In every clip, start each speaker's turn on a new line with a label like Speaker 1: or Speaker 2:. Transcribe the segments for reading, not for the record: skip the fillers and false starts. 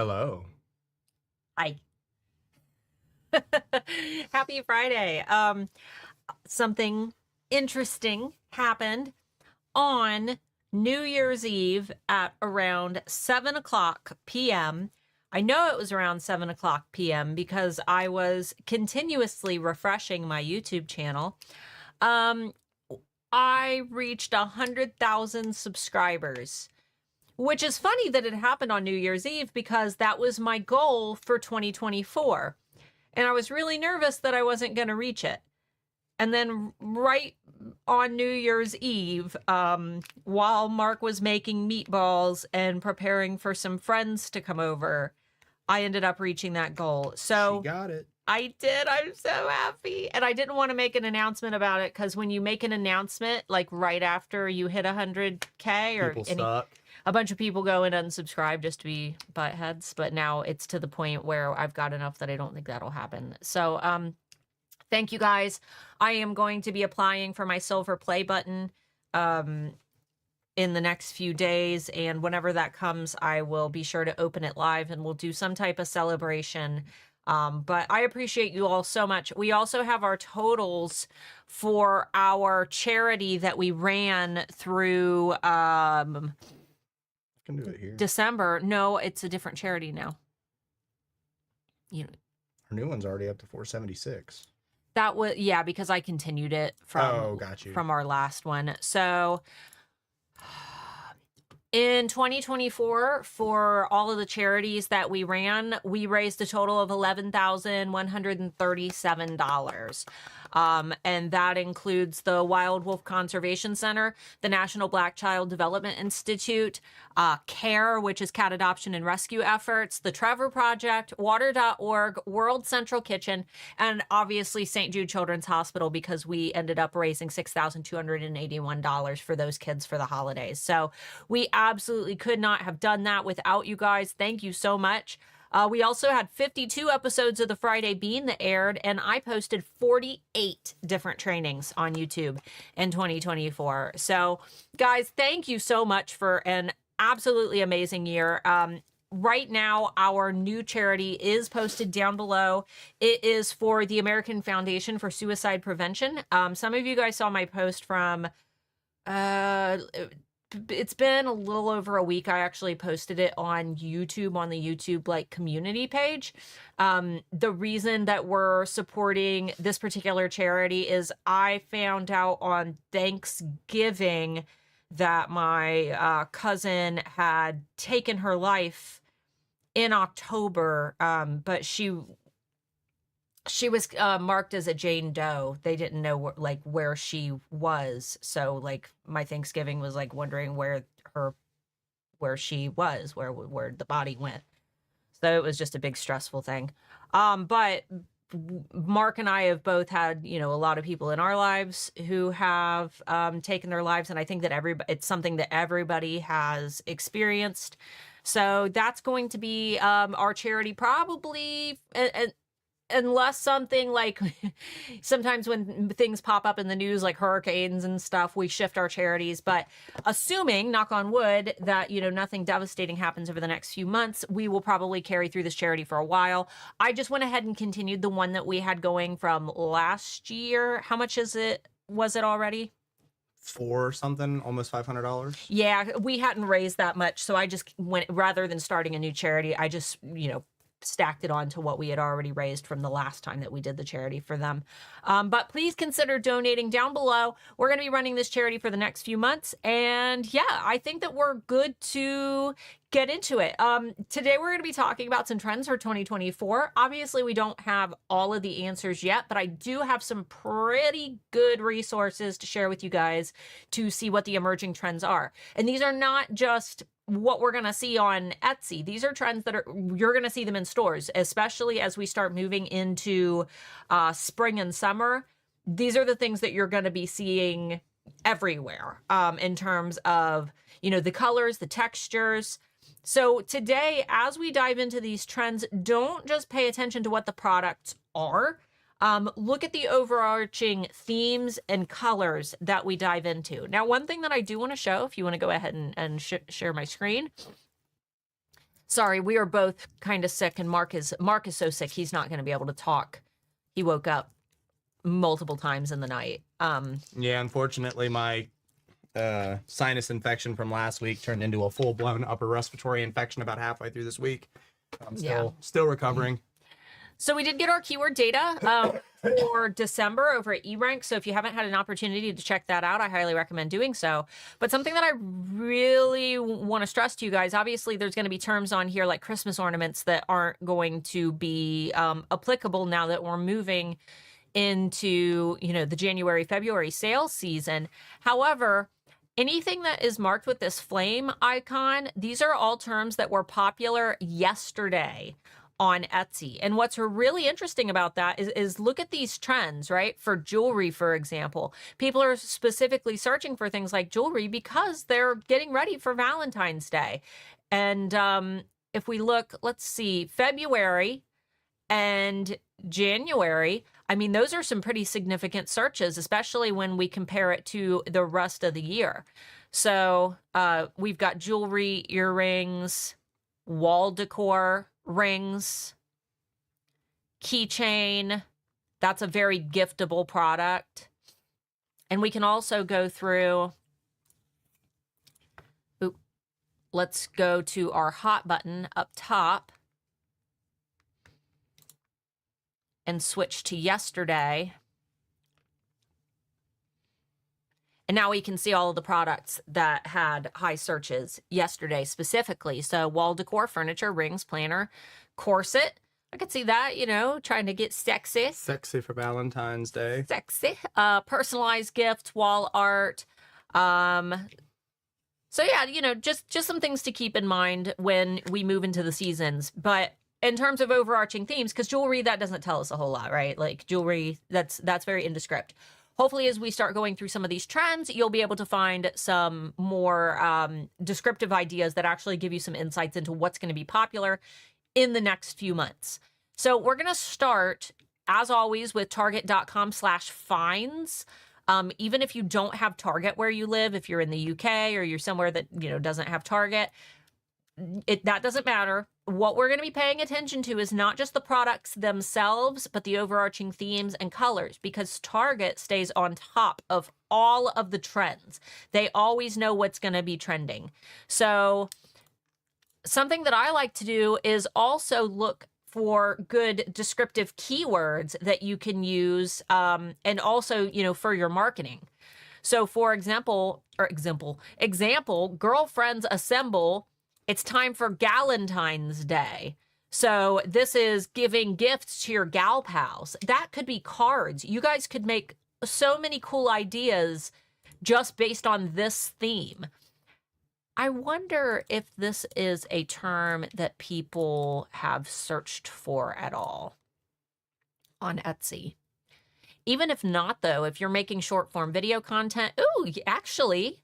Speaker 1: Hello.
Speaker 2: Hi. Happy Friday. Something interesting happened on New Year's Eve at around 7 o'clock p.m. I know it was around 7 o'clock p.m. because I was continuously refreshing my YouTube channel. Um, I reached 100,000 subscribers, which is funny that it happened on New Year's Eve because that was my goal for 2024. And I was really nervous that I wasn't going to reach it. And then right on New Year's Eve, while Mark was making meatballs and preparing for some friends to come over, I ended up reaching that goal.
Speaker 1: She
Speaker 2: So
Speaker 1: got it.
Speaker 2: I did. I'm so happy. And I didn't want to make an announcement about it because when you make an announcement, like right after you hit 100K or
Speaker 1: People suck.
Speaker 2: a bunch of people go and unsubscribe just to be buttheads. But now it's to the point where I've got enough that I don't think that'll happen. So, thank you guys. I am going to be applying for my silver play button in the next few days. And whenever that comes, I will be sure to open it live and we'll do some type of celebration. But I appreciate you all so much. We also have our totals for our charity that we ran through
Speaker 1: I can do it here.
Speaker 2: December. No, it's a different charity now. You know,
Speaker 1: Our new one's already up to 476.
Speaker 2: that was, yeah, because I continued it
Speaker 1: got you.
Speaker 2: from our last one. So in 2024, for all of the charities that we ran, we raised a total of $11,137. And that includes the Wild Wolf Conservation Center, the National Black Child Development Institute, CARE, which is Cat Adoption and Rescue Efforts, the Trevor Project, Water.org, World Central Kitchen, and obviously St. Jude Children's Hospital, because we ended up raising $6,281 for those kids for the holidays. So we absolutely could not have done that without you guys. Thank you so much. We also had 52 episodes of the Friday Bean that aired, and I posted 48 different trainings on YouTube in 2024. So, guys, thank you so much for an absolutely amazing year. Right now, our new charity is posted down below. It is for the American Foundation for Suicide Prevention. Some of you guys saw my post from it's been a little over a week. I actually posted it on YouTube, on the YouTube like community page. The reason that we're supporting this particular charity is I found out on Thanksgiving that my cousin had taken her life in October, but she was marked as a Jane Doe. They didn't know where she was. So like my Thanksgiving was like wondering where she was, where the body went. So it was just a big stressful thing. But Mark and I have both had, a lot of people in our lives who have taken their lives. And I think that it's something that everybody has experienced. So that's going to be our charity probably, unless something like sometimes when things pop up in the news like hurricanes and stuff, we shift our charities. But assuming, knock on wood, that nothing devastating happens over the next few months, we will probably carry through this charity for a while. I just went ahead and continued the one that we had going from last year. How much was it already?
Speaker 1: For something, almost $500.
Speaker 2: Yeah, we hadn't raised that much, so I just went, rather than starting a new charity, I just stacked it on to what we had already raised from the last time that we did the charity for them. But please consider donating down below. We're going to be running this charity for the next few months. And yeah, I think that we're good to get into it. Today, we're going to be talking about some trends for 2024. Obviously, we don't have all of the answers yet, but I do have some pretty good resources to share with you guys to see what the emerging trends are. And these are not just what we're going to see on Etsy. These are trends that you're going to see them in stores, especially as we start moving into spring and summer. These are the things that you're going to be seeing everywhere in terms of, the colors, the textures. So today, as we dive into these trends, don't just pay attention to what the products are. Look at the overarching themes and colors that we dive into. Now, one thing that I do want to show, if you want to go ahead and share my screen. Sorry, we are both kind of sick, and Mark is so sick he's not going to be able to talk. He woke up multiple times in the night.
Speaker 1: Yeah, unfortunately, my sinus infection from last week turned into a full-blown upper respiratory infection about halfway through this week. I'm still recovering.
Speaker 2: So we did get our keyword data for December over at eRank. So if you haven't had an opportunity to check that out, I highly recommend doing so. But something that I really want to stress to you guys, obviously there's going to be terms on here like Christmas ornaments that aren't going to be applicable now that we're moving into, you know, the January, February sales season. However, anything that is marked with this flame icon, these are all terms that were popular yesterday on Etsy. And what's really interesting about that is look at these trends, right? For jewelry, for example, people are specifically searching for things like jewelry because they're getting ready for Valentine's Day. And if we look, let's see, February and January, I mean, those are some pretty significant searches, especially when we compare it to the rest of the year. So we've got jewelry, earrings, wall decor, rings, keychain. That's a very giftable product. And we can also go through, let's go to our hot button up top and switch to yesterday. And now we can see all of the products that had high searches yesterday specifically. So wall decor, furniture, rings, planner, corset. I could see that, you know, trying to get sexy.
Speaker 1: Sexy for Valentine's Day.
Speaker 2: Sexy. Personalized gifts, wall art. So yeah, you know, just some things to keep in mind when we move into the seasons. But in terms of overarching themes, because jewelry, that doesn't tell us a whole lot, right? Like jewelry, that's very indescript. Hopefully, as we start going through some of these trends, you'll be able to find some more descriptive ideas that actually give you some insights into what's going to be popular in the next few months. So we're going to start, as always, with target.com/finds. Even if you don't have Target where you live, if you're in the UK or you're somewhere that, you know, doesn't have Target, that doesn't matter. What we're going to be paying attention to is not just the products themselves, but the overarching themes and colors, because Target stays on top of all of the trends. They always know what's going to be trending. So something that I like to do is also look for good descriptive keywords that you can use, and also, you know, for your marketing. So for example, girlfriends assemble. It's time for Galentine's Day. So this is giving gifts to your gal pals. That could be cards. You guys could make so many cool ideas just based on this theme. I wonder if this is a term that people have searched for at all on Etsy. Even if not, though, if you're making short form video content, ooh, actually,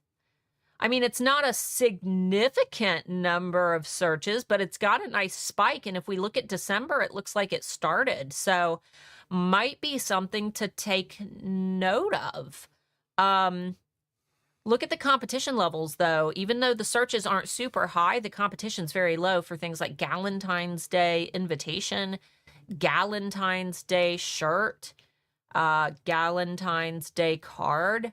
Speaker 2: I mean, it's not a significant number of searches, but it's got a nice spike. And if we look at December, it looks like it started. So might be something to take note of. Look at the competition levels, though. Even though the searches aren't super high, the competition's very low for things like Galentine's Day invitation, Galentine's Day shirt, Galentine's Day card.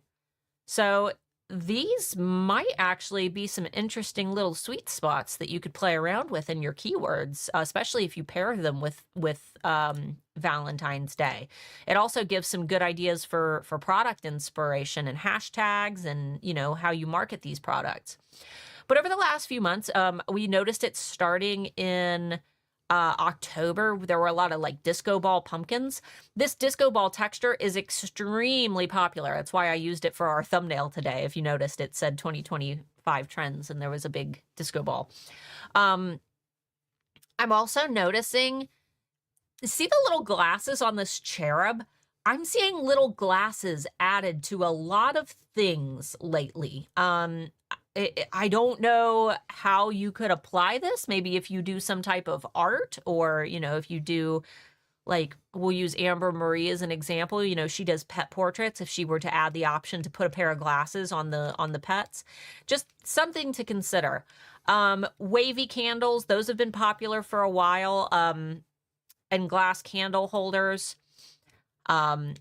Speaker 2: So these might actually be some interesting little sweet spots that you could play around with in your keywords, especially if you pair them with Valentine's Day. It also gives some good ideas for product inspiration and hashtags and, you know, how you market these products. But over the last few months, we noticed it starting in October. There were a lot of like disco ball pumpkins. This disco ball texture is extremely popular. That's why I used it for our thumbnail today. If you noticed, it said 2025 trends and there was a big disco ball. I'm also noticing, see the little glasses on this cherub? I'm seeing little glasses added to a lot of things lately. I don't know how you could apply this. Maybe if you do some type of art, or, you know, if you do, like, we'll use Amber Marie as an example. You know, she does pet portraits. If she were to add the option to put a pair of glasses on the pets, just something to consider. Wavy candles, those have been popular for a while. And glass candle holders. And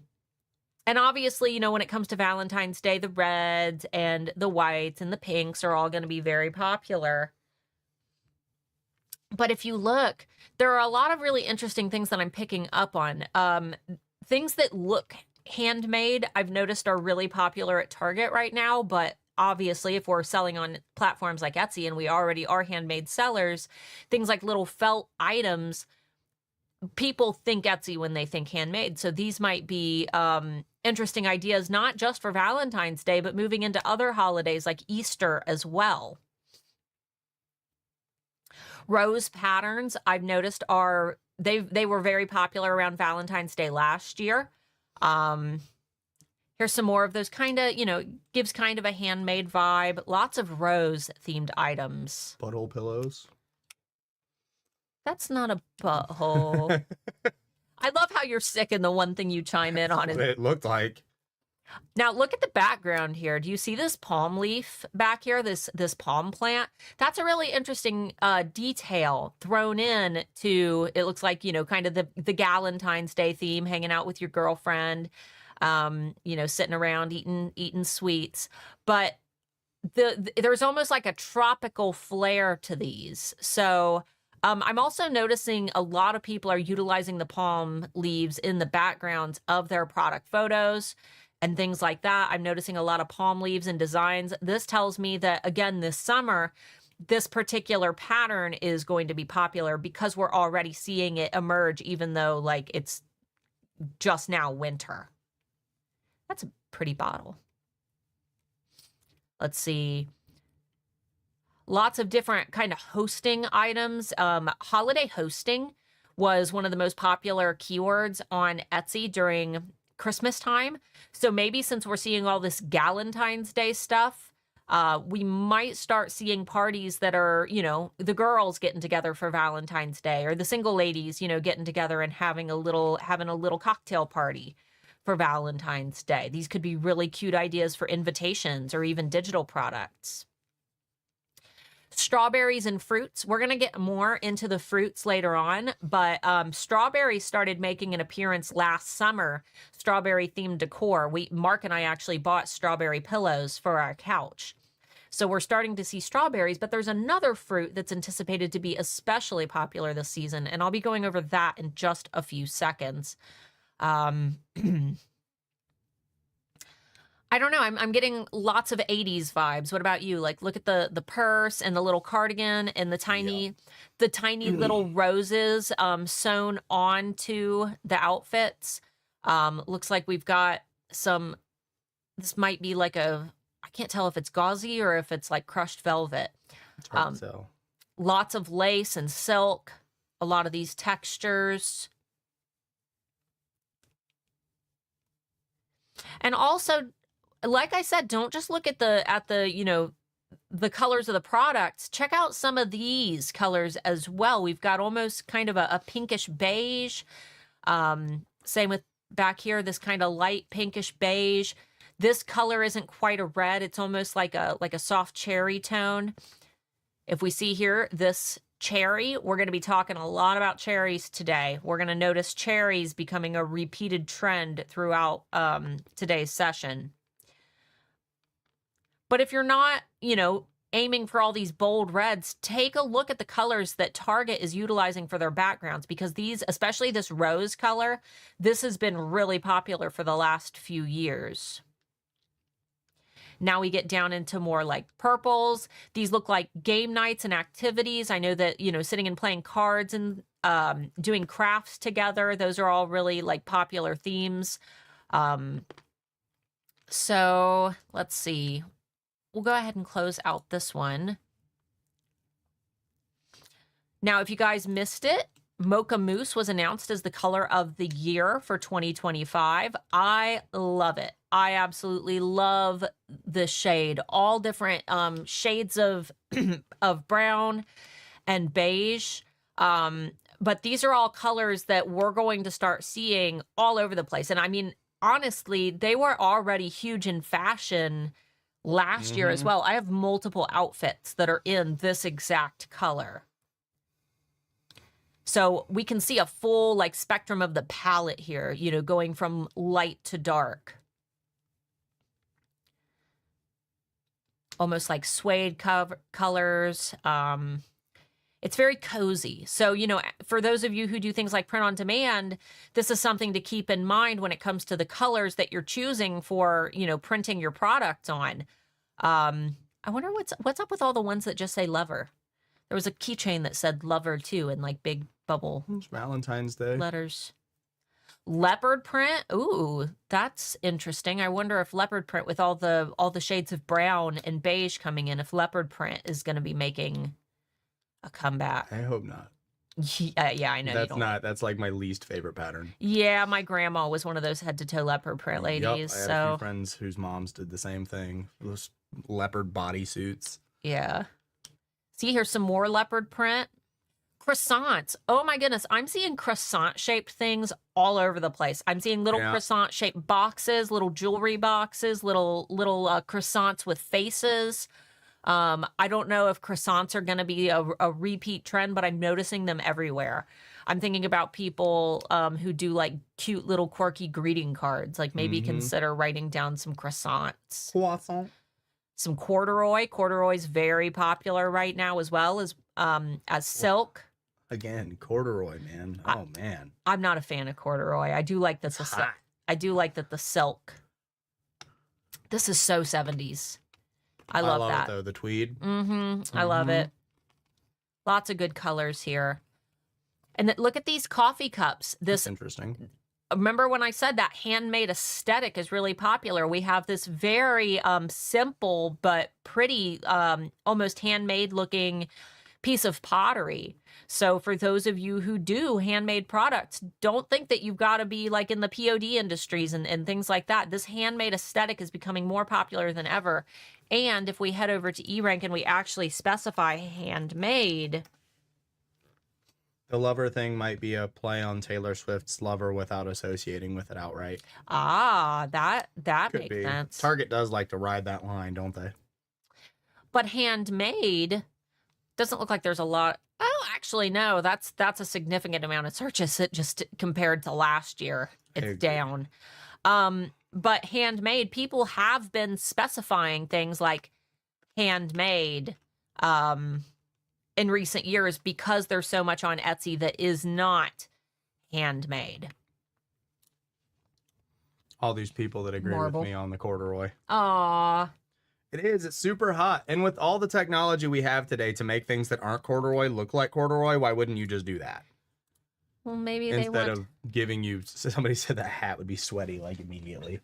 Speaker 2: obviously, when it comes to Valentine's Day, the reds and the whites and the pinks are all going to be very popular. But if you look, there are a lot of really interesting things that I'm picking up on. Things that look handmade, I've noticed are really popular at Target right now, but obviously if we're selling on platforms like Etsy and we already are handmade sellers, things like little felt items, people think Etsy when they think handmade. So these might be interesting ideas, not just for Valentine's Day, but moving into other holidays like Easter as well. Rose patterns, I've noticed they were very popular around Valentine's Day last year. Here's some more of those kind of, gives kind of a handmade vibe. Lots of rose themed items.
Speaker 1: Butthole pillows.
Speaker 2: That's not a butthole. I love how you're sick and the one thing you chime in on is
Speaker 1: what it looked like.
Speaker 2: Now look at the background here. Do you see this palm leaf back here? This palm plant? That's a really interesting detail thrown in to, it looks like, kind of the Galentine's Day theme, hanging out with your girlfriend, sitting around eating sweets. But there's almost like a tropical flair to these. So I'm also noticing a lot of people are utilizing the palm leaves in the backgrounds of their product photos and things like that. I'm noticing a lot of palm leaves and designs. This tells me that, again, this summer, this particular pattern is going to be popular because we're already seeing it emerge, even though like it's just now winter. That's a pretty bottle. Let's see. Lots of different kind of hosting items. Holiday hosting was one of the most popular keywords on Etsy during Christmas time. So maybe since we're seeing all this Galentine's Day stuff, we might start seeing parties that are, the girls getting together for Valentine's Day, or the single ladies, getting together and having a little cocktail party for Valentine's Day. These could be really cute ideas for invitations or even digital products. Strawberries and fruits. We're going to get more into the fruits later on, but strawberries started making an appearance last summer, strawberry themed decor. Mark and I actually bought strawberry pillows for our couch. So we're starting to see strawberries, but there's another fruit that's anticipated to be especially popular this season, and I'll be going over that in just a few seconds. I don't know. I'm getting lots of 80s vibes. What about you? Like, look at the purse and the little cardigan and the tiny little roses sewn onto the outfits. Looks like we've got some. This might be like I can't tell if it's gauzy or if it's like crushed velvet.
Speaker 1: It's hard to tell.
Speaker 2: Lots of lace and silk. A lot of these textures. And also, like I said, don't just look at the colors of the products. Check out some of these colors as well. We've got almost kind of a pinkish beige. Same with back here, this kind of light pinkish beige. This color isn't quite a red. It's almost like a soft cherry tone. If we see here, this cherry, we're going to be talking a lot about cherries today. We're going to notice cherries becoming a repeated trend throughout today's session. But if you're not, aiming for all these bold reds, take a look at the colors that Target is utilizing for their backgrounds, because these, especially this rose color, this has been really popular for the last few years. Now we get down into more like purples. These look like game nights and activities. I know that, sitting and playing cards and doing crafts together, those are all really like popular themes. So let's see. We'll go ahead and close out this one. Now, if you guys missed it, Mocha Mousse was announced as the color of the year for 2025. I love it. I absolutely love this shade. All different shades of of brown and beige. But these are all colors that we're going to start seeing all over the place. And I mean, honestly, they were already huge in fashion last year as well. I have multiple outfits that are in this exact color. So we can see a full like spectrum of the palette here, you know, going from light to dark. Almost like suede colors. It's very cozy. So, you know, for those of you who do things like print on demand, this is something to keep in mind when it comes to the colors that you're choosing for, you know, printing your product on. I wonder what's up with all the ones that just say lover. There was a keychain that said lover too in like big bubble
Speaker 1: It's Valentine's Day
Speaker 2: letters. Leopard print. Ooh, that's interesting. I wonder if leopard print with all the shades of brown and beige coming in, if leopard print is going to be making a comeback.
Speaker 1: I hope not.
Speaker 2: Yeah, I know.
Speaker 1: That's like my least favorite pattern.
Speaker 2: Yeah, my grandma was one of those head to toe leopard print ladies.
Speaker 1: Yep, I had a few friends whose moms did the same thing. Those leopard bodysuits.
Speaker 2: Yeah. See, here's some more leopard print. Croissants. Oh my goodness. I'm seeing croissant shaped things all over the place. I'm seeing little croissant shaped boxes, little jewelry boxes, little croissants with faces. I don't know if croissants are going to be a repeat trend, but I'm noticing them everywhere. I'm thinking about people who do like cute little quirky greeting cards. Like maybe consider writing down some croissants.
Speaker 1: Croissant.
Speaker 2: Some corduroy. Corduroy's very popular right now as well as silk.
Speaker 1: Again, corduroy, man. Oh man.
Speaker 2: I'm not a fan of corduroy. I do like that the silk. I do like that the silk. This is so 70s. I love that.
Speaker 1: It though, the tweed.
Speaker 2: I love it. Lots of good colors here. And look at these coffee cups. This
Speaker 1: That's interesting.
Speaker 2: Remember when I said that handmade aesthetic is really popular? We have this very simple but pretty, almost handmade looking piece of pottery. So for those of you who do handmade products, don't think that you've got to be like in the POD industries and things like that. This handmade aesthetic is becoming more popular than ever. And if we head over to eRank and we actually specify handmade,
Speaker 1: the lover thing might be a play on Taylor Swift's Lover without associating with it outright.
Speaker 2: Ah, that makes sense.
Speaker 1: Target does like to ride that line, don't they?
Speaker 2: But handmade doesn't look like there's a lot. Oh, actually, no. That's a significant amount of searches. It just compared to last year, it's down. But handmade, people have been specifying things like handmade in recent years because there's so much on Etsy that is not handmade.
Speaker 1: All these people that agree with me on the corduroy.
Speaker 2: Aw.
Speaker 1: It is. It's super hot. And with all the technology we have today to make things that aren't corduroy look like corduroy, why wouldn't you just do that?
Speaker 2: Well, maybe
Speaker 1: instead of giving you, somebody said that hat would be sweaty like immediately.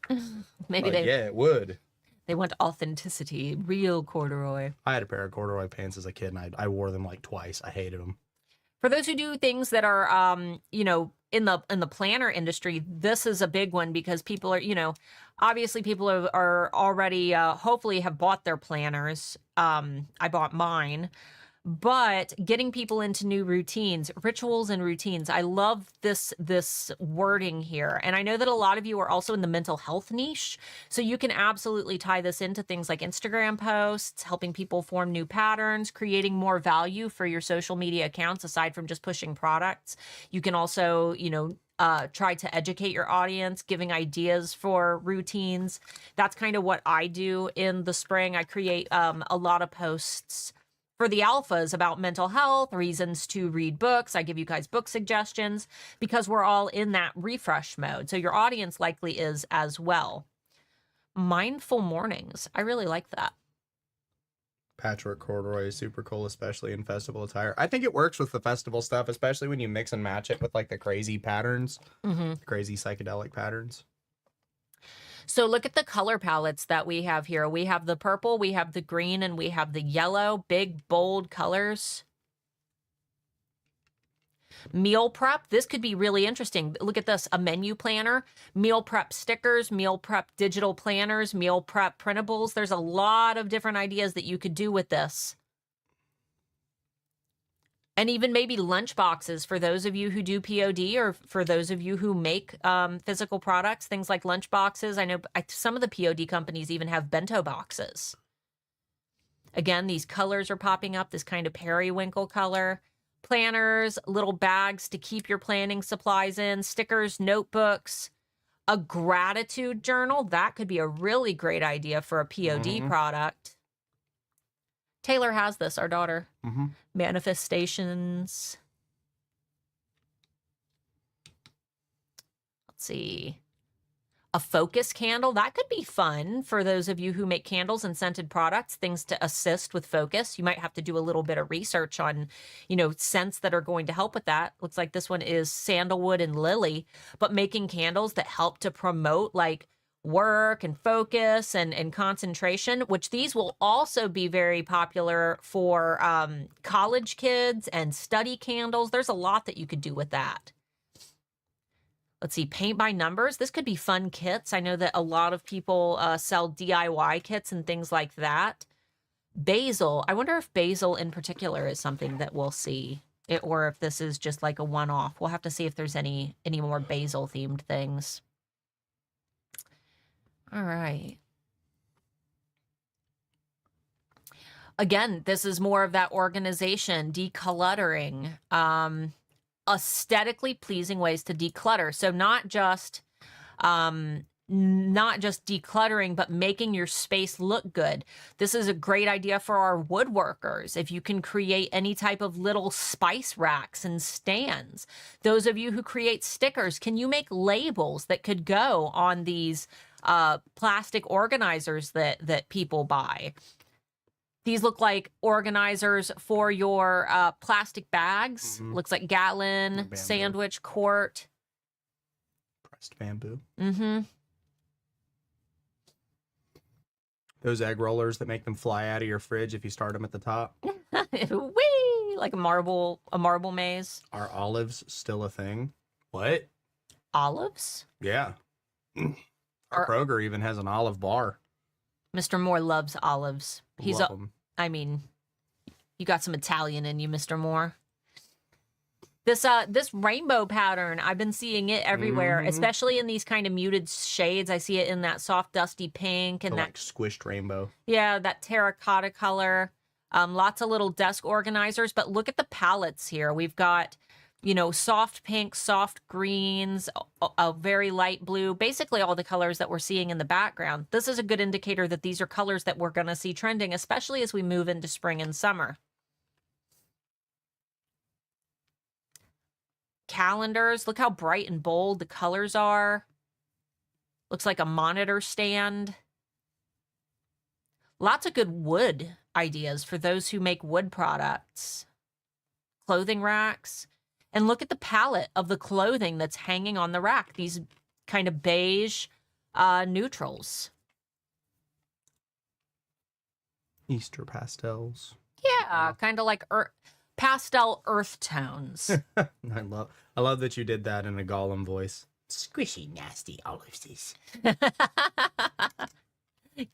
Speaker 2: Maybe
Speaker 1: yeah, it would.
Speaker 2: They want authenticity, real corduroy.
Speaker 1: I had a pair of corduroy pants as a kid, and I wore them like twice. I hated them.
Speaker 2: For those who do things that are, you know, in the planner industry, this is a big one because people are, you know, obviously people are already, hopefully have bought their planners. I bought mine. But getting people into new routines, rituals and routines. I love this wording here. And I know that a lot of you are also in the mental health niche. So you can absolutely tie this into things like Instagram posts, helping people form new patterns, creating more value for your social media accounts aside from just pushing products. You can also, you know, try to educate your audience, giving ideas for routines. That's kind of what I do in the spring. I create a lot of posts for the alphas about mental health, reasons to read books. I give you guys book suggestions because we're all in that refresh mode. So your audience likely is as well. Mindful mornings. I really like that.
Speaker 1: Patchwork corduroy is super cool, especially in festival attire. I think it works with the festival stuff, especially when you mix and match it with like the crazy patterns, crazy psychedelic patterns.
Speaker 2: So look at the color palettes that we have here. We have the purple, we have the green, and we have the yellow. Big, bold colors. Meal prep. This could be really interesting. Look at this. A menu planner. Meal prep stickers. Meal prep digital planners. Meal prep printables. There's a lot of different ideas that you could do with this. And even maybe lunch boxes for those of you who do POD, or for those of you who make physical products, things like lunch boxes. I know some of the POD companies even have bento boxes. Again, these colors are popping up, this kind of periwinkle color. Planners, little bags to keep your planning supplies in, stickers, notebooks, a gratitude journal. That could be a really great idea for a POD product. Taylor has this, our daughter. Manifestations. Let's see. A focus candle. That could be fun for those of you who make candles and scented products, things to assist with focus. You might have to do a little bit of research on, scents that are going to help with that. Looks like this one is sandalwood and lily, but making candles that help to promote like work and focus and concentration, which these will also be very popular for college kids and study candles. There's a lot that you could do with that. Let's see, paint by numbers. This could be fun kits. I know that a lot of people sell DIY kits and things like that. Basil. I wonder if basil in particular is something that we'll see, or if this is just like a one-off. We'll have to see if there's any more basil themed things. All right. Again, this is more of that organization, decluttering, aesthetically pleasing ways to declutter. So not just decluttering, but making your space look good. This is a great idea for our woodworkers. If you can create any type of little spice racks and stands. Those of you who create stickers, can you make labels that could go on these plastic organizers that people buy? These look like organizers for your plastic bags. Looks like Gatlin, sandwich, quart.
Speaker 1: Pressed bamboo. Those egg rollers that make them fly out of your fridge if you start them at the top.
Speaker 2: Whee! Like a marble maze.
Speaker 1: Are olives still a thing? What?
Speaker 2: Olives?
Speaker 1: Yeah. Our Kroger even has an olive bar.
Speaker 2: Mr. Moore loves olives.
Speaker 1: Love 'em.
Speaker 2: I mean, you got some Italian in you, Mr. Moore. This rainbow pattern, I've been seeing it everywhere, especially in these kind of muted shades. I see it in that soft, dusty pink and that
Speaker 1: squished rainbow. Yeah,
Speaker 2: that terracotta color. Lots of little desk organizers, but look at the palettes here. We've got, soft pink, soft greens, a very light blue, basically all the colors that we're seeing in the background. This is a good indicator that these are colors that we're going to see trending, especially as we move into spring and summer. Calendars, look how bright and bold the colors are. Looks like a monitor stand. Lots of good wood ideas for those who make wood products. Clothing racks. And look at the palette of the clothing that's hanging on the rack. These kind of beige neutrals.
Speaker 1: Easter pastels.
Speaker 2: Yeah, kind of like pastel earth tones.
Speaker 1: I love that you did that in a Gollum voice. Squishy, nasty olives.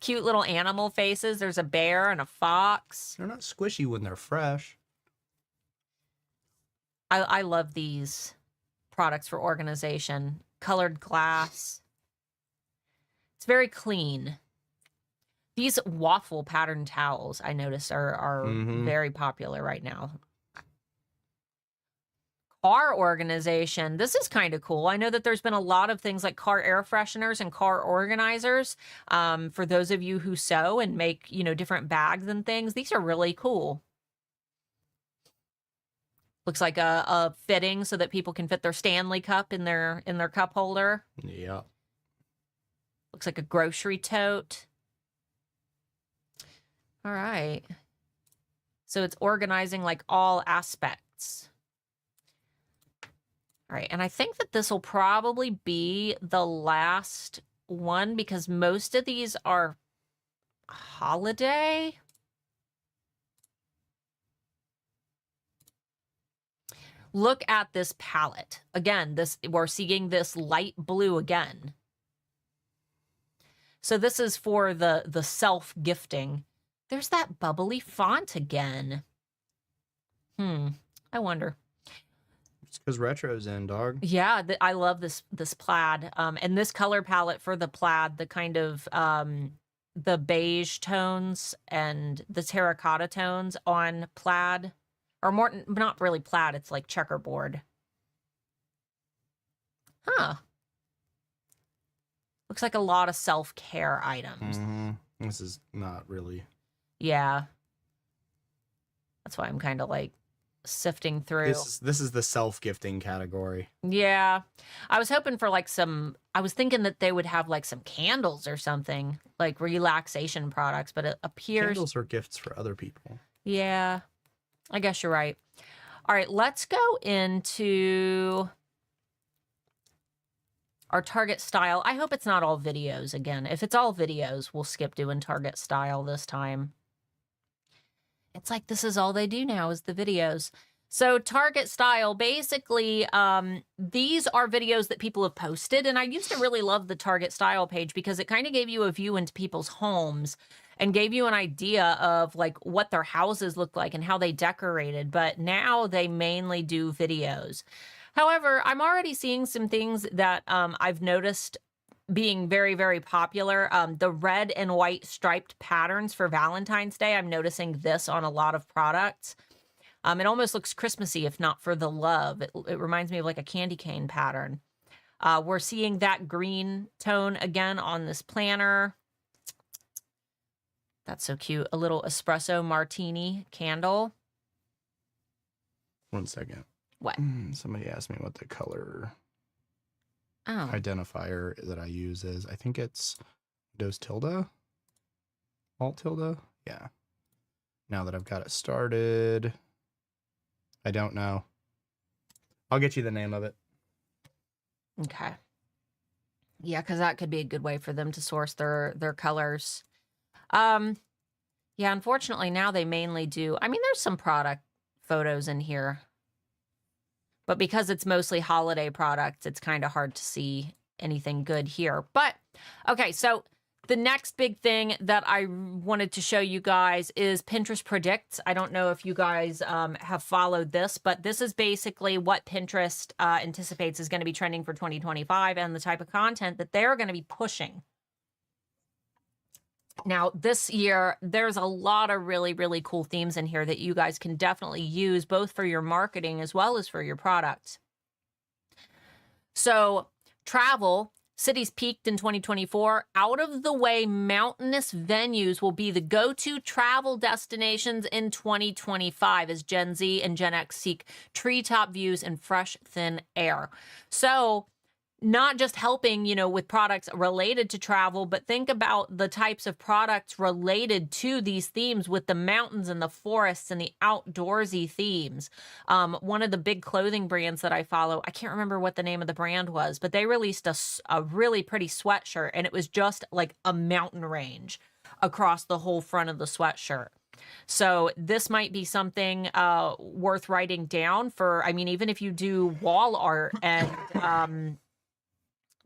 Speaker 2: Cute little animal faces. There's a bear and a fox.
Speaker 1: They're not squishy when they're fresh.
Speaker 2: I love these products for organization. Colored glass. It's very clean. These waffle pattern towels, I notice, are very popular right now. Car organization. This is kind of cool. I know that there's been a lot of things like car air fresheners and car organizers. For those of you who sew and make, different bags and things, these are really cool. Looks like a fitting so that people can fit their Stanley cup in their cup holder.
Speaker 1: Yeah.
Speaker 2: Looks like a grocery tote. All right. So it's organizing like all aspects. All right. And I think that this will probably be the last one because most of these are holiday. Look at this palette. Again, we're seeing this light blue again. So this is for the self-gifting. There's that bubbly font again. I wonder.
Speaker 1: It's because retro's in, dog.
Speaker 2: Yeah, I love this plaid. And this color palette for the plaid, the kind of the beige tones and the terracotta tones on plaid, or more, not really plaid, it's like checkerboard. Huh. Looks like a lot of self-care items.
Speaker 1: This is not really.
Speaker 2: Yeah. That's why I'm kind of like sifting through.
Speaker 1: This is the self-gifting category.
Speaker 2: Yeah. I was hoping for like I was thinking that they would have like some candles or something, like relaxation products, but it appears
Speaker 1: Candles are gifts for other people.
Speaker 2: Yeah. I guess you're right. All right, let's go into our Target style. I hope it's not all videos again. If it's all videos, we'll skip doing Target style this time. It's like this is all they do now is the videos. So Target style, basically, these are videos that people have posted. And I used to really love the Target style page because it kind of gave you a view into people's homes and gave you an idea of like what their houses looked like and how they decorated. But now they mainly do videos. However, I'm already seeing some things that I've noticed being very, very popular. The red and white striped patterns for Valentine's Day. I'm noticing this on a lot of products. It almost looks Christmassy, if not for the love. It reminds me of like a candy cane pattern. We're seeing that green tone again on this planner. That's so cute. A little espresso martini candle.
Speaker 1: 1 second.
Speaker 2: What?
Speaker 1: Somebody asked me what the color
Speaker 2: Oh.
Speaker 1: identifier that I use is. I think it's Windows tilde. Alt tilde. Yeah. Now that I've got it started, I don't know. I'll get you the name of it.
Speaker 2: Okay. Yeah, because that could be a good way for them to source their colors. Yeah, unfortunately now they mainly do. I mean, there's some product photos in here. But because it's mostly holiday products, it's kind of hard to see anything good here. But, okay, so the next big thing that I wanted to show you guys is Pinterest Predicts. I don't know if you guys have followed this, but this is basically what Pinterest anticipates is going to be trending for 2025 and the type of content that they're going to be pushing. Now, this year, there's a lot of really, really cool themes in here that you guys can definitely use both for your marketing as well as for your products. So, travel, cities peaked in 2024. Out of the way, mountainous venues will be the go-to travel destinations in 2025 as Gen Z and Gen X seek treetop views and fresh, thin air. So, not just helping, you know, with products related to travel, but think about the types of products related to these themes with the mountains and the forests and the outdoorsy themes. One of the big clothing brands that I follow, I can't remember what the name of the brand was, but they released a really pretty sweatshirt, and it was just like a mountain range across the whole front of the sweatshirt. So this might be something worth writing down for, I mean, even if you do wall art and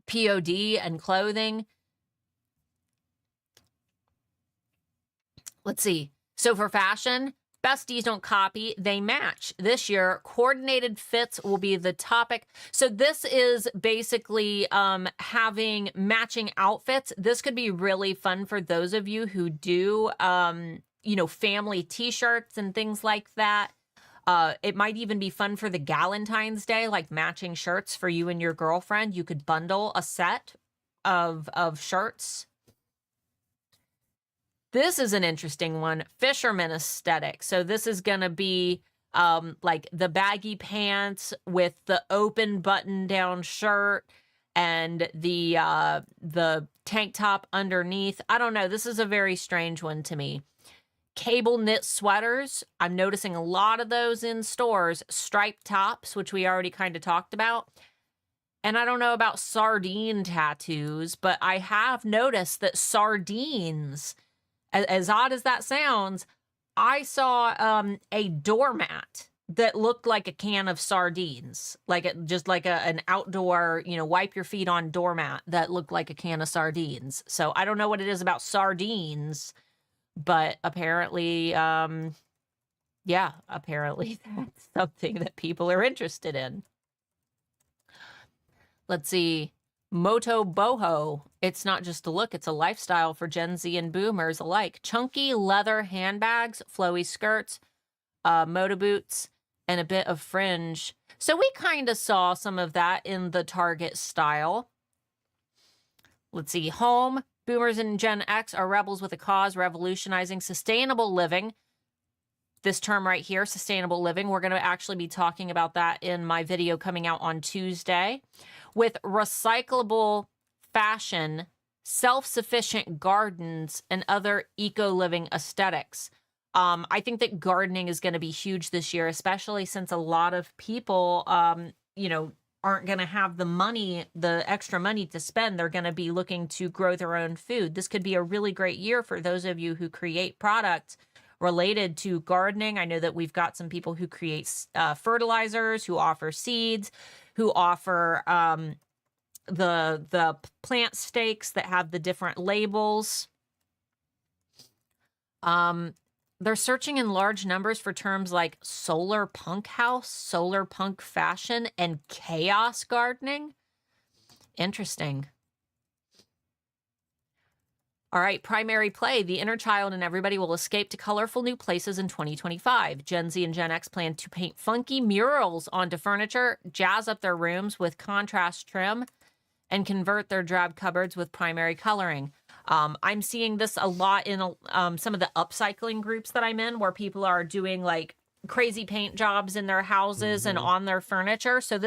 Speaker 2: POD and clothing. Let's see. So for fashion, besties don't copy, they match. This year, coordinated fits will be the topic. So this is basically having matching outfits. This could be really fun for those of you who do, you know, family t-shirts and things like that. It might even be fun for the Galentine's Day, like matching shirts for you and your girlfriend. You could bundle a set of shirts. This is an interesting one. Fisherman aesthetic. So this is going to be like the baggy pants with the open button-down shirt and the tank top underneath. I don't know. This is a very strange one to me. Cable knit sweaters. I'm noticing a lot of those in stores. Striped tops, which we already kind of talked about. And I don't know about sardine tattoos, but I have noticed that sardines, as odd as that sounds, I saw a doormat that looked like a can of sardines, just like an outdoor, you know, wipe your feet on doormat that looked like a can of sardines. So I don't know what it is about sardines, but apparently Yeah, apparently that's something that people are interested in. Let's see. Moto Boho. It's not just a look, it's a lifestyle for Gen Z and boomers alike. Chunky leather handbags, flowy skirts, moto boots, and a bit of fringe. So we kind of saw some of that in the Target style. Let's see. Home. Boomers and Gen X are rebels with a cause, revolutionizing sustainable living. This term right here, sustainable living, we're going to actually be talking about that in my video coming out on Tuesday. With recyclable fashion, self-sufficient gardens, and other eco-living aesthetics. I think that gardening is going to be huge this year, especially since a lot of people, aren't going to have the extra money to spend. They're going to be looking to grow their own food. This could be a really great year for those of you who create products related to gardening. I know that we've got some people who create fertilizers, who offer seeds, who offer the plant stakes that have the different labels. They're searching in large numbers for terms like solar punk house, solar punk fashion, and chaos gardening. Interesting. All right, primary play. The inner child and everybody will escape to colorful new places in 2025. Gen Z and Gen X plan to paint funky murals onto furniture, jazz up their rooms with contrast trim, and convert their drab cupboards with primary coloring. I'm seeing this a lot in some of the upcycling groups that I'm in, where people are doing like crazy paint jobs in their houses and on their furniture. So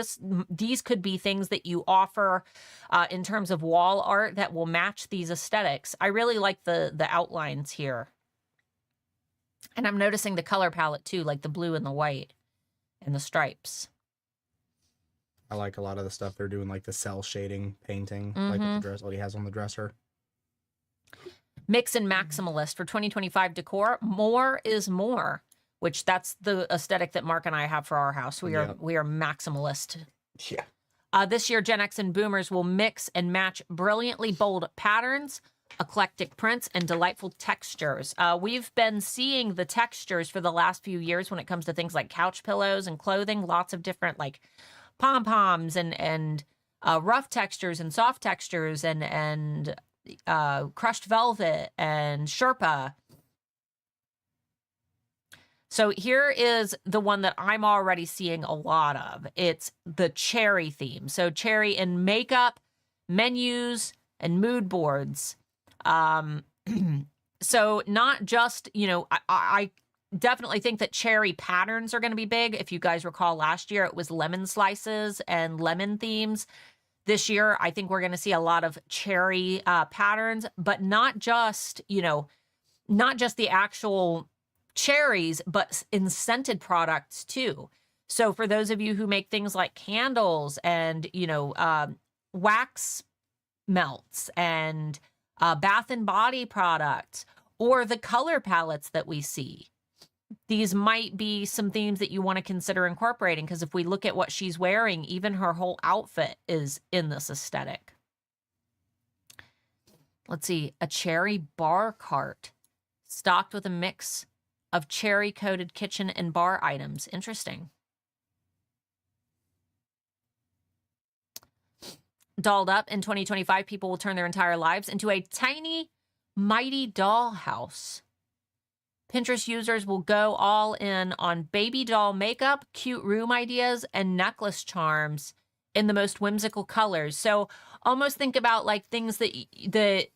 Speaker 2: these could be things that you offer in terms of wall art that will match these aesthetics. I really like the outlines here. And I'm noticing the color palette too, like the blue and the white and the stripes.
Speaker 1: I like a lot of the stuff they're doing, like the cell shading painting, like with the dress, what he has on the dresser.
Speaker 2: Mix and maximalist for 2025 decor. More is more, which that's the aesthetic that Mark and I have for our house. We are maximalist.
Speaker 1: Yeah.
Speaker 2: This year, Gen X and boomers will mix and match brilliantly bold patterns, eclectic prints, and delightful textures. We've been seeing the textures for the last few years when it comes to things like couch pillows and clothing. Lots of different like pom-poms and rough textures and soft textures and crushed velvet and Sherpa. So here is the one that I'm already seeing a lot of. It's the cherry theme. So cherry in makeup, menus, and mood boards. So not just, I definitely think that cherry patterns are going to be big. If you guys recall last year, it was lemon slices and lemon themes. This year, I think we're going to see a lot of cherry patterns, but not just the actual cherries, but in scented products too. So for those of you who make things like candles and, wax melts and bath and body products, or the color palettes that we see, these might be some themes that you want to consider incorporating, because if we look at what she's wearing, even her whole outfit is in this aesthetic. Let's see, a cherry bar cart stocked with a mix of cherry-coated kitchen and bar items. Interesting. Dolled up in 2025, people will turn their entire lives into a tiny, mighty doll house. Pinterest users will go all in on baby doll makeup, cute room ideas, and necklace charms in the most whimsical colors. So almost think about like things that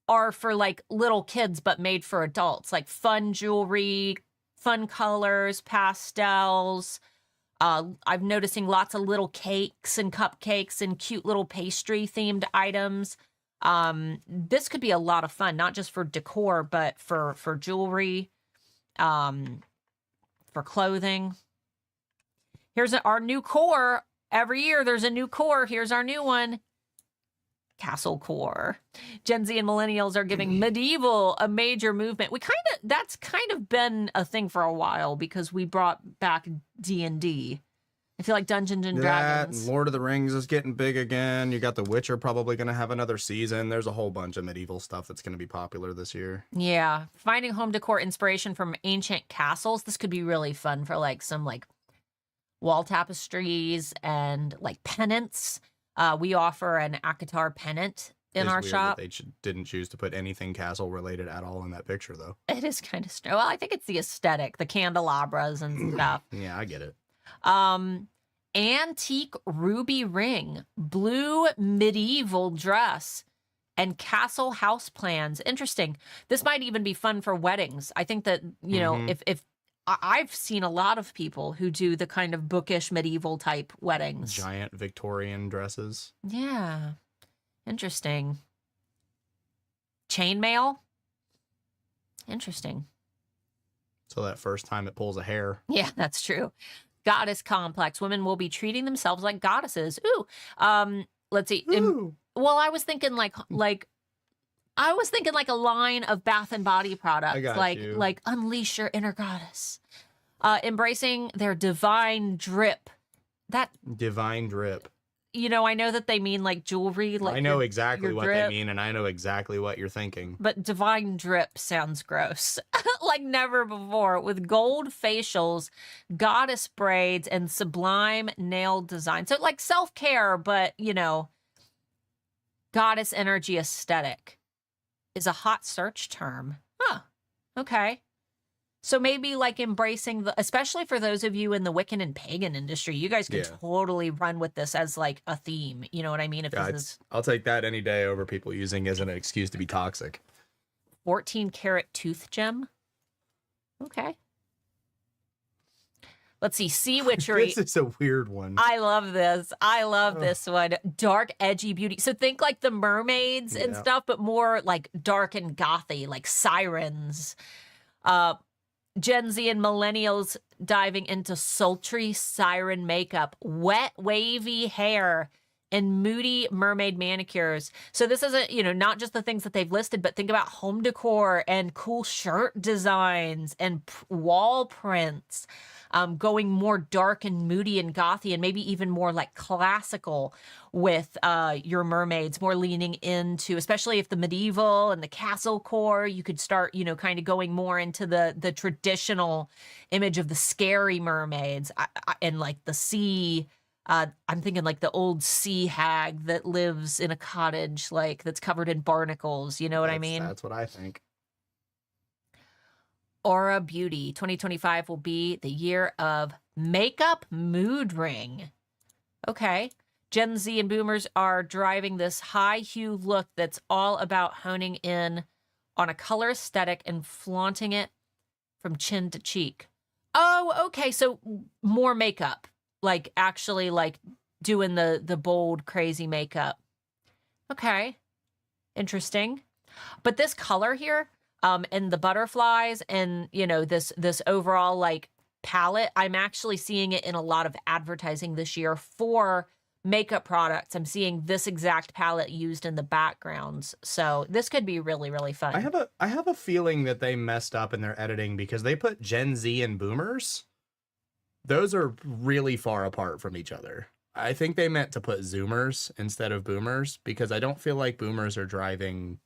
Speaker 2: are for like little kids but made for adults, like fun jewelry, fun colors, pastels. I'm noticing lots of little cakes and cupcakes and cute little pastry themed items. This could be a lot of fun, not just for decor, but for jewelry, for clothing. Here's our new core. Every year there's a new core. Here's our new one. Castle core. Gen Z and millennials are giving medieval a major movement. That's kind of been a thing for a while because we brought back D&D. I feel like Dungeons and
Speaker 1: That, and
Speaker 2: Dragons.
Speaker 1: Lord of the Rings is getting big again. You got The Witcher probably going to have another season. There's a whole bunch of medieval stuff that's going to be popular this year.
Speaker 2: Yeah. Finding home decor inspiration from ancient castles. This could be really fun for like some like wall tapestries and like pennants. We offer an Akatar pennant in
Speaker 1: It's
Speaker 2: our
Speaker 1: weird
Speaker 2: shop.
Speaker 1: that they didn't choose to put anything castle related at all in that picture, though.
Speaker 2: It is kind of well, I think it's the aesthetic, the candelabras and stuff.
Speaker 1: Yeah, I get it.
Speaker 2: Antique ruby ring, blue medieval dress, and castle house plans. Interesting. This might even be fun for weddings. I think that, you know, if I've seen a lot of people who do the kind of bookish medieval type weddings.
Speaker 1: Giant Victorian dresses.
Speaker 2: Yeah. Interesting. Chainmail. Interesting.
Speaker 1: So that first time it pulls a hair.
Speaker 2: Yeah, that's true. Goddess complex. Women will be treating themselves like goddesses. Ooh. Let's see.
Speaker 1: Ooh.
Speaker 2: Well, I was thinking like a line of Bath and Body products.
Speaker 1: I got
Speaker 2: like
Speaker 1: you.
Speaker 2: like unleash your inner goddess. Embracing their divine drip. That,
Speaker 1: Divine drip.
Speaker 2: you know, I know that they mean like jewelry. Like
Speaker 1: I know
Speaker 2: your
Speaker 1: exactly what
Speaker 2: drip.
Speaker 1: they mean, and I know exactly what you're thinking.
Speaker 2: But divine drip sounds gross. Like never before. With gold facials, goddess braids, and sublime nail design. So like self-care, but, you know, goddess energy aesthetic is a hot search term. Huh. Okay. So maybe like embracing the, especially for those of you in the Wiccan and pagan industry, you guys could
Speaker 1: Yeah.
Speaker 2: totally run with this as like a theme. You know what I mean? If
Speaker 1: Yeah,
Speaker 2: this is
Speaker 1: I'll take that any day over people using as an excuse to be toxic.
Speaker 2: 14 karat tooth gem. Okay. Let's see. Sea witchery.
Speaker 1: This is a weird one.
Speaker 2: I love this. I love this one. Dark, edgy beauty. So think like the mermaids and
Speaker 1: Yeah.
Speaker 2: stuff, but more like dark and gothy, like sirens. Gen Z and millennials diving into sultry siren makeup, wet, wavy hair, and moody mermaid manicures. So this isn't, you know, not just the things that they've listed, but think about home decor and cool shirt designs and wall prints. Going more dark and moody and gothy, and maybe even more like classical with your mermaids, more leaning into, especially if the medieval and the castle core, you could start, you know, kind of going more into the traditional image of the scary mermaids and like the sea. I'm thinking like the old sea hag that lives in a cottage, like that's covered in barnacles. You know what I mean?
Speaker 1: That's what I think.
Speaker 2: Aura Beauty 2025 will be the year of makeup mood ring. Okay. Gen Z and boomers are driving this high hue look that's all about honing in on a color aesthetic and flaunting it from chin to cheek. Oh, okay. So more makeup, like actually like doing the bold, crazy makeup. Okay. Interesting. But this color here, and the butterflies and, you know, this overall like palette, I'm actually seeing it in a lot of advertising this year for makeup products. I'm seeing this exact palette used in the backgrounds. So this could be really, really fun.
Speaker 1: I have a feeling that they messed up in their editing because they put Gen Z and boomers. Those are really far apart from each other. I think they meant to put Zoomers instead of boomers because I don't feel like boomers are driving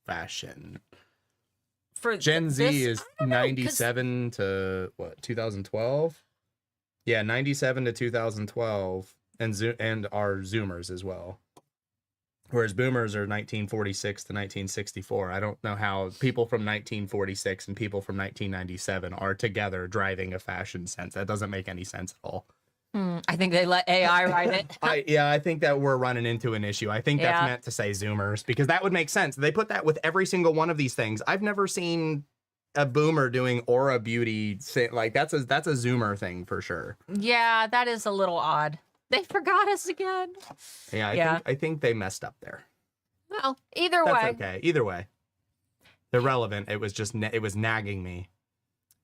Speaker 1: fashion.
Speaker 2: For
Speaker 1: Gen Z
Speaker 2: this,
Speaker 1: is
Speaker 2: I don't know, 'cause
Speaker 1: 97 to what, 2012? Yeah, 97 to 2012 and are Zoomers as well. Whereas boomers are 1946 to 1964. I don't know how people from 1946 and people from 1997 are together driving a fashion sense. That doesn't make any sense at all.
Speaker 2: I think they let AI write it.
Speaker 1: I think that we're running into an issue. I think that's
Speaker 2: Yeah.
Speaker 1: meant to say Zoomers because that would make sense. They put that with every single one of these things. I've never seen a boomer doing Aura Beauty. Like that's a Zoomer thing for sure.
Speaker 2: Yeah, that is a little odd. They forgot us again.
Speaker 1: Yeah, I think they messed up there.
Speaker 2: Well, either
Speaker 1: That's
Speaker 2: way.
Speaker 1: okay. Either way, they're relevant. It was just it was nagging me.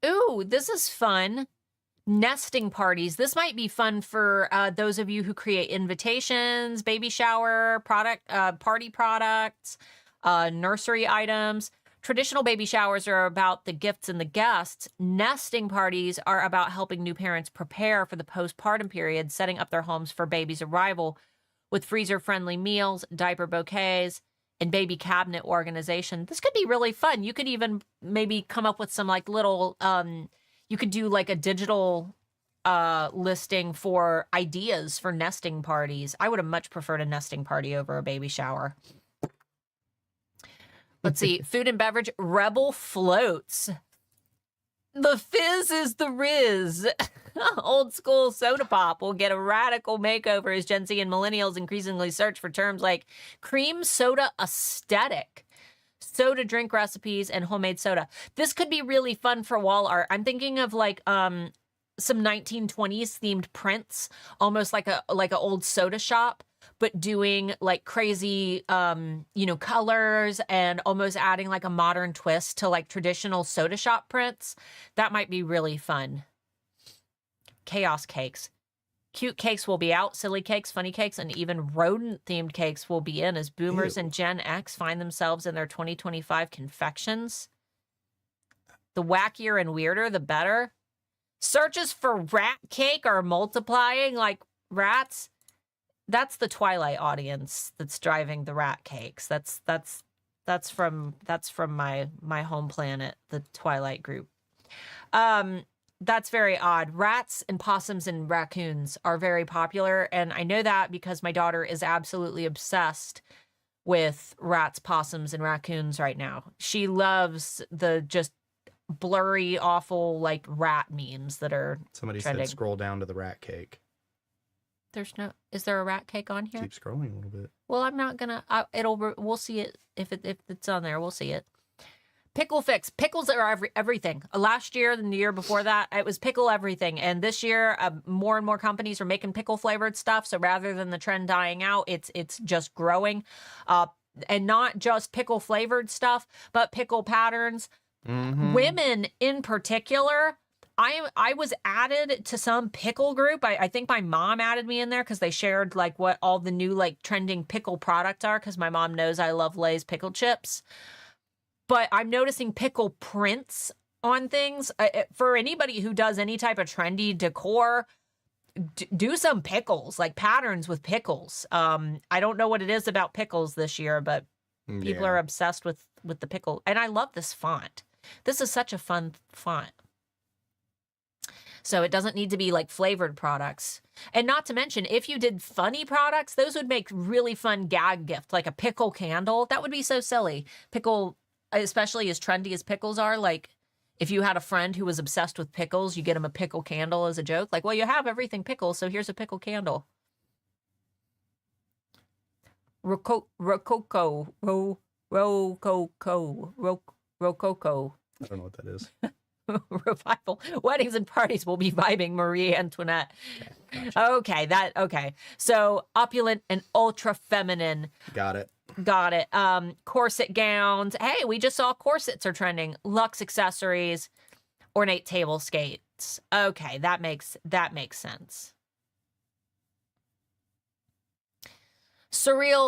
Speaker 2: Ooh, this is fun. Nesting parties. This might be fun for those of you who create invitations, baby shower, party products, nursery items. Traditional baby showers are about the gifts and the guests. Nesting parties are about helping new parents prepare for the postpartum period, setting up their homes for baby's arrival with freezer-friendly meals, diaper bouquets, and baby cabinet organization. This could be really fun. You could even maybe come up with some like little, you could do like a digital listing for ideas for nesting parties. I would have much preferred a nesting party over a baby shower. Let's see. Food and beverage. Rebel floats. The fizz is the riz. Old school soda pop will get a radical makeover as Gen Z and millennials increasingly search for terms like cream soda aesthetic, soda drink recipes, and homemade soda. This could be really fun for wall art. I'm thinking of like some 1920s themed prints, almost like a old soda shop, but doing like crazy, colors and almost adding like a modern twist to like traditional soda shop prints. That might be really fun. Chaos cakes. Cute cakes will be out. Silly cakes, funny cakes, and even rodent-themed cakes will be in as boomers and Gen X find themselves in their 2025 confections. The wackier and weirder, the better. Searches for rat cake are multiplying like rats. That's the Twilight audience that's driving the rat cakes. That's from my home planet, the Twilight group. That's very odd. Rats and possums and raccoons are very popular, and I know that because my daughter is absolutely obsessed with rats, possums, and raccoons right now. She loves the just blurry, awful, like rat memes that are
Speaker 1: Somebody
Speaker 2: trending.
Speaker 1: said scroll down to the rat cake.
Speaker 2: Is there a rat cake on here?
Speaker 1: Keep scrolling a little bit.
Speaker 2: Well, I'm not gonna, we'll see it. If it's on there, we'll see it. Pickle fix. Pickles are everything. Last year and the year before that, it was pickle everything. And this year, more and more companies are making pickle flavored stuff. So rather than the trend dying out, it's just growing. And not just pickle flavored stuff, but pickle patterns.
Speaker 1: Mm-hmm.
Speaker 2: Women in particular, I was added to some pickle group. I think my mom added me in there because they shared like what all the new like trending pickle products are, because my mom knows I love Lay's pickle chips. But I'm noticing pickle prints on things. For anybody who does any type of trendy decor, do some pickles, like patterns with pickles. I don't know what it is about pickles this year, but people are obsessed with the pickle. And I love this font. This is such a fun font. So it doesn't need to be like flavored products. And not to mention, if you did funny products, those would make really fun gag gift, like a pickle candle. That would be so silly. Pickle, especially as trendy as pickles are, like if you had a friend who was obsessed with pickles, you get them a pickle candle as a joke. Like, well, you have everything pickles, so here's a pickle candle. Rococo.
Speaker 1: I don't know what that is.
Speaker 2: Revival. Weddings and parties will be vibing Marie Antoinette. Okay, gotcha. Okay. So opulent and ultra feminine.
Speaker 1: Got it.
Speaker 2: Corset gowns. Hey, we just saw corsets are trending. Luxe accessories, ornate table skates. Okay, that makes sense. Soiree.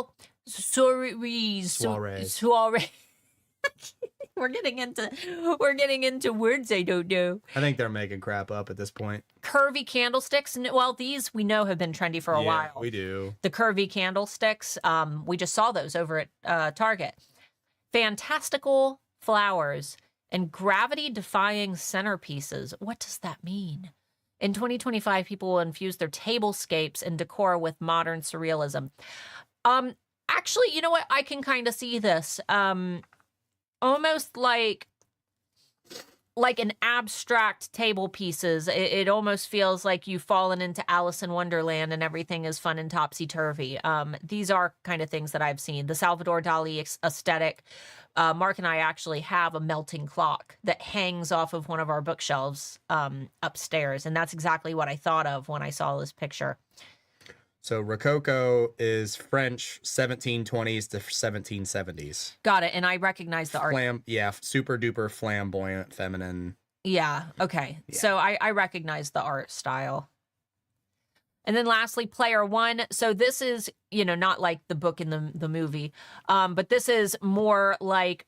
Speaker 2: We're getting into words I don't know.
Speaker 1: I think they're making crap up at this point.
Speaker 2: Curvy candlesticks. Well, these we know have been trendy for a while.
Speaker 1: We do.
Speaker 2: The curvy candlesticks. We just saw those over at Target. Fantastical flowers and gravity-defying centerpieces. What does that mean? In 2025, people will infuse their tablescapes and decor with modern surrealism. Actually, you know what? I can kind of see this. Almost like an abstract table pieces. It almost feels like you've fallen into Alice in Wonderland and everything is fun and topsy-turvy. These are kind of things that I've seen. The Salvador Dali aesthetic. Mark and I actually have a melting clock that hangs off of one of our bookshelves upstairs. And that's exactly what I thought of when I saw this picture.
Speaker 1: So Rococo is French 1720s to 1770s.
Speaker 2: Got it. And I recognize the art.
Speaker 1: Super duper flamboyant, feminine.
Speaker 2: Yeah. Okay. Yeah. So I recognize the art style. And then lastly, player one. So this is, not like the book in the movie, but this is more like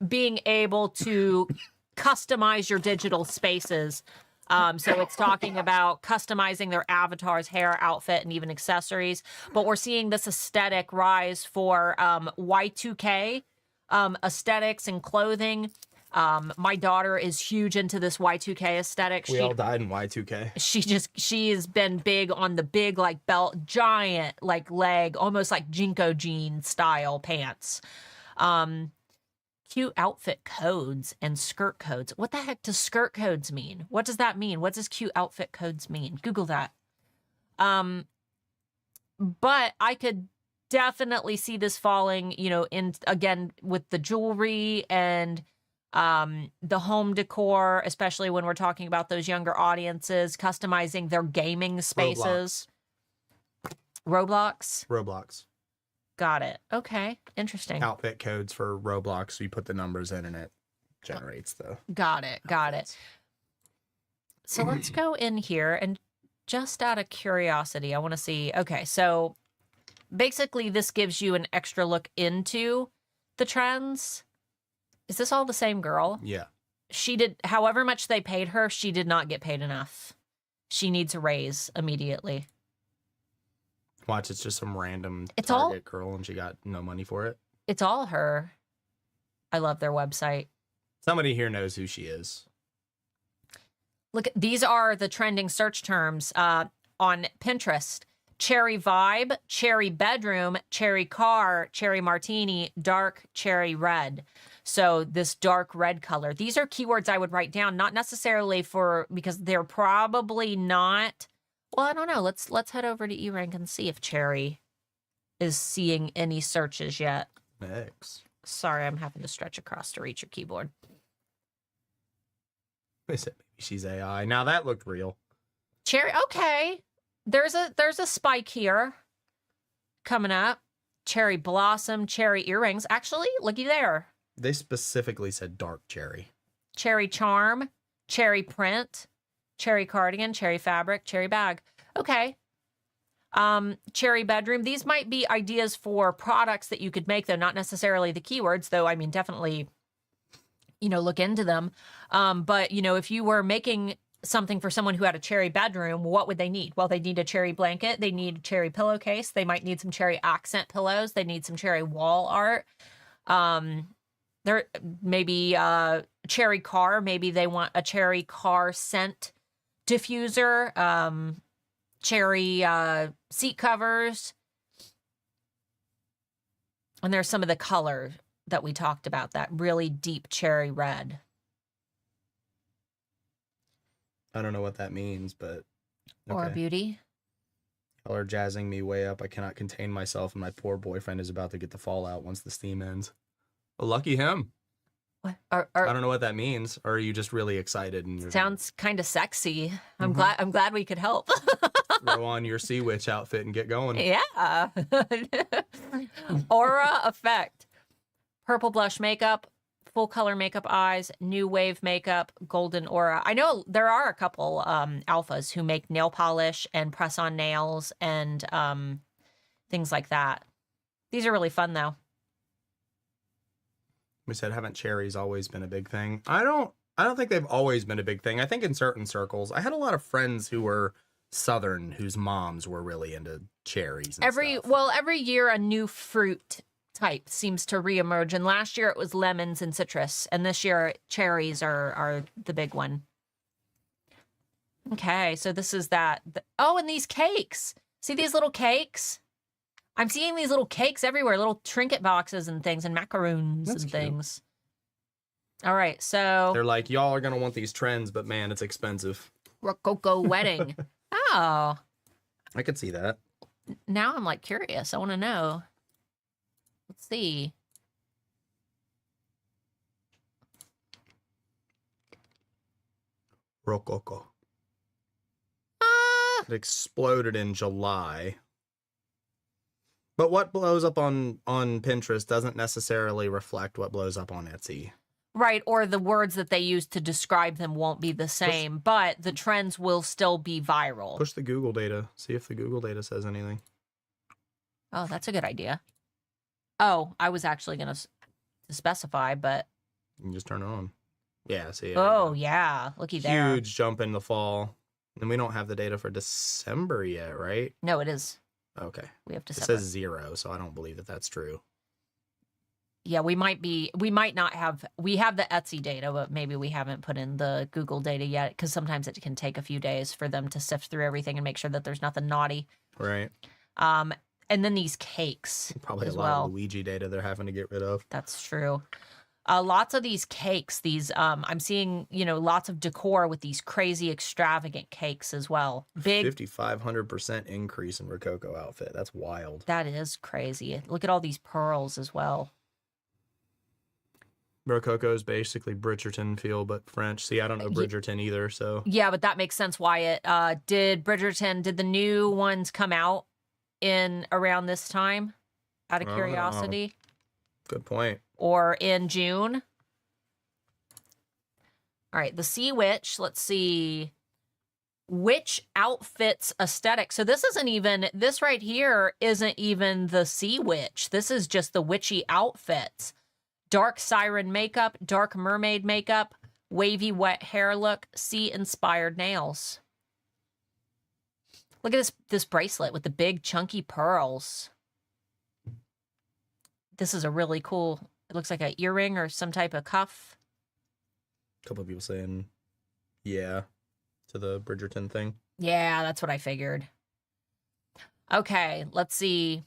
Speaker 2: being able to customize your digital spaces. So it's talking about customizing their avatars, hair, outfit, and even accessories. But we're seeing this aesthetic rise for Y2K aesthetics and clothing. My daughter is huge into this Y2K aesthetic.
Speaker 1: We all died in Y2K.
Speaker 2: She has been big on the big like belt, giant like leg, almost like Jinko jean style pants. Cute outfit codes and skirt codes. What the heck does skirt codes mean? What does that mean? What does cute outfit codes mean? Google that. But I could definitely see this falling, you know, in again with the jewelry and the home decor, especially when we're talking about those younger audiences, customizing their gaming spaces. Roblox. Got it. Okay. Interesting.
Speaker 1: Outfit codes for Roblox. So you put the numbers in and it generates the.
Speaker 2: Got it. So let's go in here and just out of curiosity, I want to see. Okay. So basically this gives you an extra look into the trends. Is this all the same girl?
Speaker 1: Yeah.
Speaker 2: She did, however much they paid her, she did not get paid enough. She needs a raise immediately.
Speaker 1: Watch, it's just some random
Speaker 2: It's
Speaker 1: Target girl and she got no money for it.
Speaker 2: It's all her. I love their website.
Speaker 1: Somebody here knows who she is.
Speaker 2: Look, these are the trending search terms on Pinterest. Cherry vibe, cherry bedroom, cherry car, cherry martini, dark cherry red. So this dark red color. These are keywords I would write down, not necessarily because they're probably not. Well, I don't know. Let's head over to eRank and see if cherry is seeing any searches yet.
Speaker 1: X.
Speaker 2: Sorry, I'm having to stretch across to reach your keyboard.
Speaker 1: They said maybe she's AI. Now that looked real.
Speaker 2: Cherry, okay. There's a spike here coming up. Cherry blossom, cherry earrings. Actually, looky there.
Speaker 1: They specifically said dark cherry.
Speaker 2: Cherry charm, cherry print, cherry cardigan, cherry fabric, cherry bag. Okay. Cherry bedroom. These might be ideas for products that you could make, though not necessarily the keywords, though. I mean, definitely, look into them. But, if you were making something for someone who had a cherry bedroom, what would they need? Well, they need a cherry blanket. They need a cherry pillowcase. They might need some cherry accent pillows. They need some cherry wall art. There maybe cherry car. Maybe they want a cherry car scent diffuser. Cherry seat covers. And there's some of the color that we talked about, that really deep cherry red.
Speaker 1: I don't know what that means, but
Speaker 2: Okay. Or beauty.
Speaker 1: Y'all are jazzing me way up. I cannot contain myself, and my poor boyfriend is about to get the fallout once the steam ends. Well, lucky him.
Speaker 2: What?
Speaker 1: I don't know what that means. Or are you just really excited? And you're
Speaker 2: sounds kind of sexy. I'm glad we could help.
Speaker 1: Throw on your sea witch outfit and get going.
Speaker 2: Yeah. Aura effect. Purple blush makeup. Full color makeup eyes, new wave makeup, golden aura. I know there are a couple alphas who make nail polish and press on nails and things like that. These are really fun though.
Speaker 1: We said, haven't cherries always been a big thing? I don't think they've always been a big thing. I think in certain circles, I had a lot of friends who were Southern whose moms were really into cherries and stuff.
Speaker 2: Every year a new fruit type seems to reemerge, and last year it was lemons and citrus, and this year cherries are the big one. Okay, so this is that. Oh, and these cakes. See these little cakes? I'm seeing these little cakes everywhere, little trinket boxes and things, and macaroons and things. All right, so
Speaker 1: they're like, y'all are gonna want these trends, but man, it's expensive.
Speaker 2: Rococo wedding. Oh,
Speaker 1: I could see that.
Speaker 2: Now I'm like curious. I want to know. Let's see.
Speaker 1: Rococo. It exploded in July. But what blows up on Pinterest doesn't necessarily reflect what blows up on Etsy.
Speaker 2: Right, or the words that they use to describe them won't be the same, but the trends will still be viral.
Speaker 1: Push the Google data. See if the Google data says anything.
Speaker 2: Oh, that's a good idea. Oh, I was actually going to specify, but
Speaker 1: You can just turn it on. Yeah, see.
Speaker 2: Oh, yeah. Looky there.
Speaker 1: Huge jump in the fall. And we don't have the data for December yet, right?
Speaker 2: No, it is.
Speaker 1: Okay.
Speaker 2: We have
Speaker 1: It
Speaker 2: December.
Speaker 1: says 0, so I don't believe that that's true.
Speaker 2: Yeah, we might not have, we have the Etsy data, but maybe we haven't put in the Google data yet, because sometimes it can take a few days for them to sift through everything and make sure that there's nothing naughty.
Speaker 1: Right.
Speaker 2: And then these cakes
Speaker 1: Probably
Speaker 2: as
Speaker 1: a lot
Speaker 2: well.
Speaker 1: of Luigi data they're having to get rid of.
Speaker 2: That's true. Lots of these cakes, I'm seeing, lots of decor with these crazy extravagant cakes as well. Big
Speaker 1: 5,500% increase in Rococo outfit. That's wild.
Speaker 2: That is crazy. Look at all these pearls as well.
Speaker 1: Rococo is basically Bridgerton feel, but French. See, I don't know Bridgerton either, so.
Speaker 2: Yeah, but that makes sense, Wyatt. Did the new ones come out in around this time? Out of curiosity?
Speaker 1: Good point.
Speaker 2: Or in June? All right, the Sea Witch. Let's see. Witch outfits aesthetic. So this right here isn't even the Sea Witch. This is just the witchy outfits. Dark siren makeup, dark mermaid makeup, wavy wet hair look, sea-inspired nails. Look at this bracelet with the big chunky pearls. This is a really cool, it looks like an earring or some type of cuff.
Speaker 1: A couple of people saying, yeah, to the Bridgerton thing.
Speaker 2: Yeah, that's what I figured. Okay, let's see.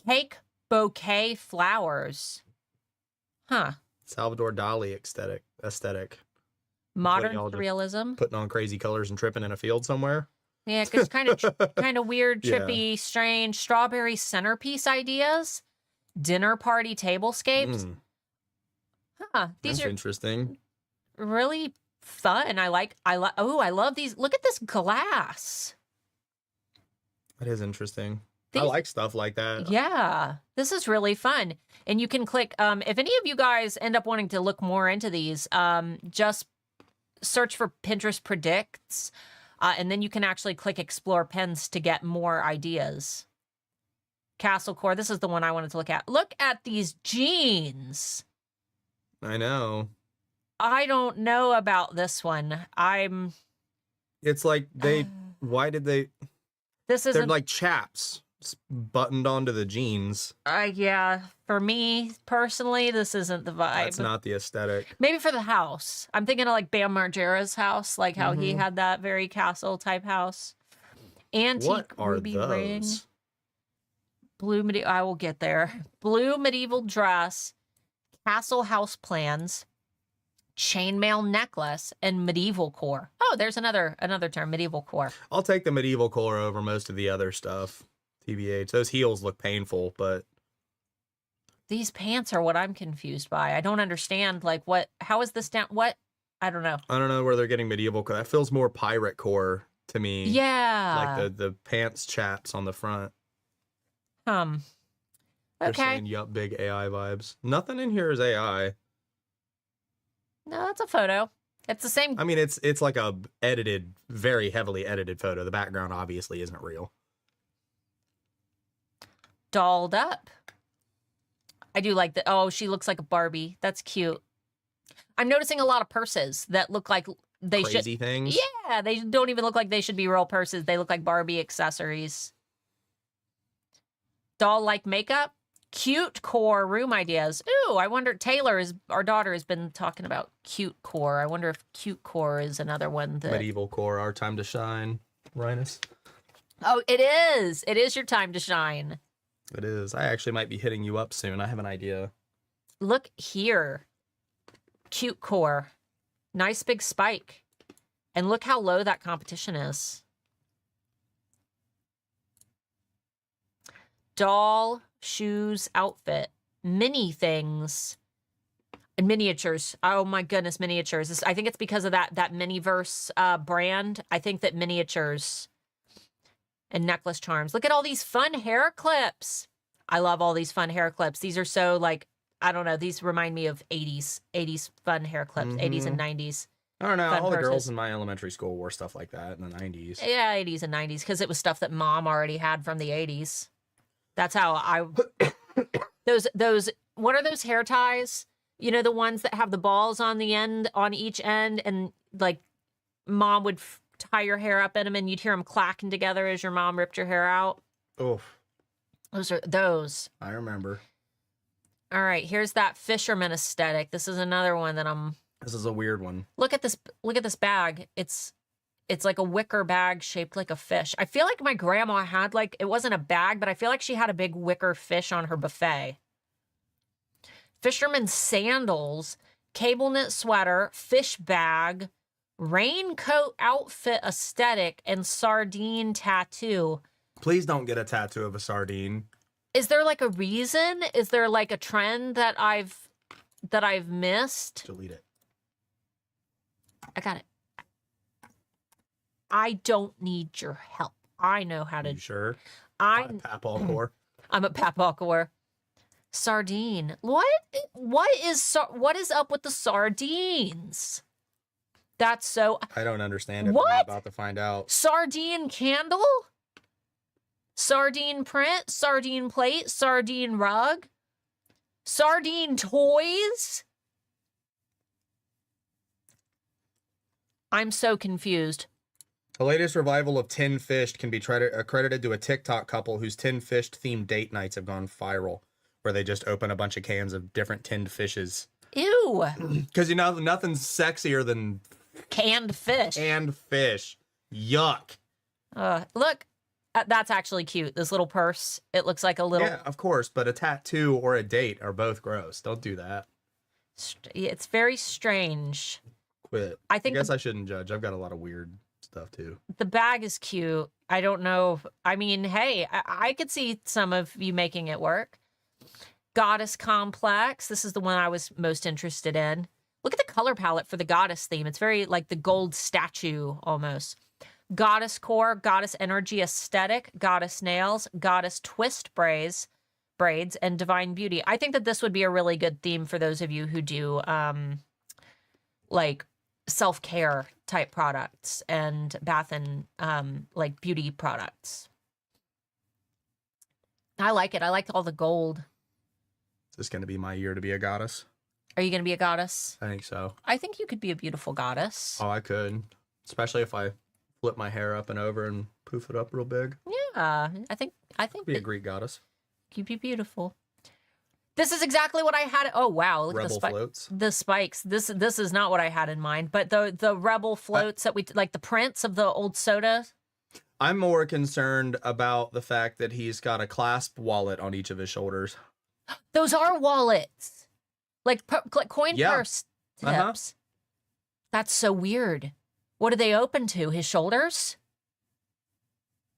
Speaker 2: Cake bouquet flowers. Huh.
Speaker 1: Salvador Dali aesthetic.
Speaker 2: Modern realism.
Speaker 1: Putting on crazy colors and tripping in a field somewhere.
Speaker 2: Yeah, because kind of weird, trippy, strange strawberry centerpiece ideas. Dinner party tablescapes. Huh. These are
Speaker 1: interesting.
Speaker 2: Really fun. I love these. Look at this glass.
Speaker 1: That is interesting. I like stuff like that.
Speaker 2: Yeah, this is really fun. And you can click, if any of you guys end up wanting to look more into these, just search for Pinterest Predicts, and then you can actually click Explore Pens to get more ideas. Castle Core, this is the one I wanted to look at. Look at these jeans.
Speaker 1: I know.
Speaker 2: I don't know about this one.
Speaker 1: It's like why did they... They're like chaps buttoned onto the jeans.
Speaker 2: Yeah, for me personally, this isn't the vibe.
Speaker 1: That's not the aesthetic.
Speaker 2: Maybe for the house. I'm thinking of like Bam Margera's house, like how he had that very castle type house. Antique ruby ring. Blue medieval. I will get there. Blue medieval dress, castle house plans, chainmail necklace, and medieval core. Oh, there's another term, medieval core.
Speaker 1: I'll take the medieval core over most of the other stuff. TBH. Those heels look painful, but
Speaker 2: these pants are what I'm confused by. I don't understand, like, how is this down? What? I don't know.
Speaker 1: I don't know where they're getting medieval core. That feels more pirate core to me.
Speaker 2: Yeah.
Speaker 1: Like the pants chaps on the front.
Speaker 2: Okay.
Speaker 1: They're saying, yup, big AI vibes. Nothing in here is AI.
Speaker 2: No, that's a photo. It's the same.
Speaker 1: I mean, it's like a edited, very heavily edited photo. The background obviously isn't real.
Speaker 2: Dolled up. I do like that. Oh, she looks like a Barbie. That's cute. I'm noticing a lot of purses that look like they
Speaker 1: Crazy things.
Speaker 2: Yeah, they don't even look like they should be real purses. They look like Barbie accessories. Doll-like makeup. Cute core room ideas. Ooh, I wonder, our daughter has been talking about cute core. I wonder if cute core is another one that...
Speaker 1: Medieval core, our time to shine, Rhinus.
Speaker 2: Oh, it is. It is your time to shine.
Speaker 1: It is. I actually might be hitting you up soon. I have an idea.
Speaker 2: Look here. Cute core. Nice big spike. And look how low that competition is. Doll, shoes, outfit. Mini things. And miniatures. Oh my goodness, miniatures. I think it's because of that Miniverse brand. I think that miniatures and necklace charms. Look at all these fun hair clips. I love all these fun hair clips. These are so, like, I don't know. These remind me of 80s fun hair clips, 80s and 90s.
Speaker 1: I don't know. All the girls in my elementary school wore stuff like that in the 90s.
Speaker 2: Yeah, 80s and 90s, because it was stuff that mom already had from the 80s. That's how those, what are those hair ties? You know, the ones that have the balls on the end, on each end, and like mom would tie your hair up in them and you'd hear them clacking together as your mom ripped your hair out.
Speaker 1: Oof.
Speaker 2: Those are those.
Speaker 1: I remember.
Speaker 2: All right, here's that fisherman aesthetic. This is another one that I'm...
Speaker 1: This is a weird one.
Speaker 2: Look at this bag. It's like a wicker bag shaped like a fish. I feel like my grandma had like, it wasn't a bag, but I feel like she had a big wicker fish on her buffet. Fisherman sandals, cable knit sweater, fish bag, raincoat outfit aesthetic, and sardine tattoo.
Speaker 1: Please don't get a tattoo of a sardine.
Speaker 2: Is there like a reason? Is there like a trend that I've missed?
Speaker 1: Delete it.
Speaker 2: I got it. I don't need your help. I know how to.
Speaker 1: You sure?
Speaker 2: I'm
Speaker 1: Papalcore.
Speaker 2: I'm a Papalcore. Sardine. What is up with the sardines? That's so...
Speaker 1: I don't understand it.
Speaker 2: What?
Speaker 1: I'm about to find out.
Speaker 2: Sardine candle? Sardine print? Sardine plate? Sardine rug? Sardine toys? I'm so confused.
Speaker 1: The latest revival of Tin Fished can be accredited to a TikTok couple whose Tin Fished themed date nights have gone viral, where they just open a bunch of cans of different tinned fishes.
Speaker 2: Ew.
Speaker 1: Because, you know, nothing's sexier than
Speaker 2: Canned fish.
Speaker 1: canned fish. Yuck.
Speaker 2: Look, that's actually cute. This little purse. It looks like a little...
Speaker 1: Yeah, of course, but a tattoo or a date are both gross. Don't do that.
Speaker 2: It's very strange.
Speaker 1: Quit.
Speaker 2: I guess
Speaker 1: I shouldn't judge. I've got a lot of weird stuff, too.
Speaker 2: The bag is cute. I don't know. I mean, hey, I could see some of you making it work. Goddess Complex. This is the one I was most interested in. Look at the color palette for the goddess theme. It's very like the gold statue almost. Goddess Core, Goddess Energy Aesthetic, Goddess Nails, Goddess Twist braids, and Divine Beauty. I think that this would be a really good theme for those of you who do like self-care type products and bath and like beauty products. I like it. I like all the gold.
Speaker 1: Is this going to be my year to be a goddess?
Speaker 2: Are you going to be a goddess?
Speaker 1: I think so.
Speaker 2: I think you could be a beautiful goddess.
Speaker 1: Oh, I could. Especially if I flip my hair up and over and poof it up real big.
Speaker 2: Yeah, I think
Speaker 1: Be a Greek goddess.
Speaker 2: you'd be beautiful. This is exactly what I had. Oh wow, look
Speaker 1: Rebel
Speaker 2: at the
Speaker 1: floats.
Speaker 2: The spikes. This is not what I had in mind, but the rebel floats that we like the prints of the old soda.
Speaker 1: I'm more concerned about the fact that he's got a clasp wallet on each of his shoulders.
Speaker 2: Those are wallets, like coin purse tips. That's so weird. What are they open to? His shoulders?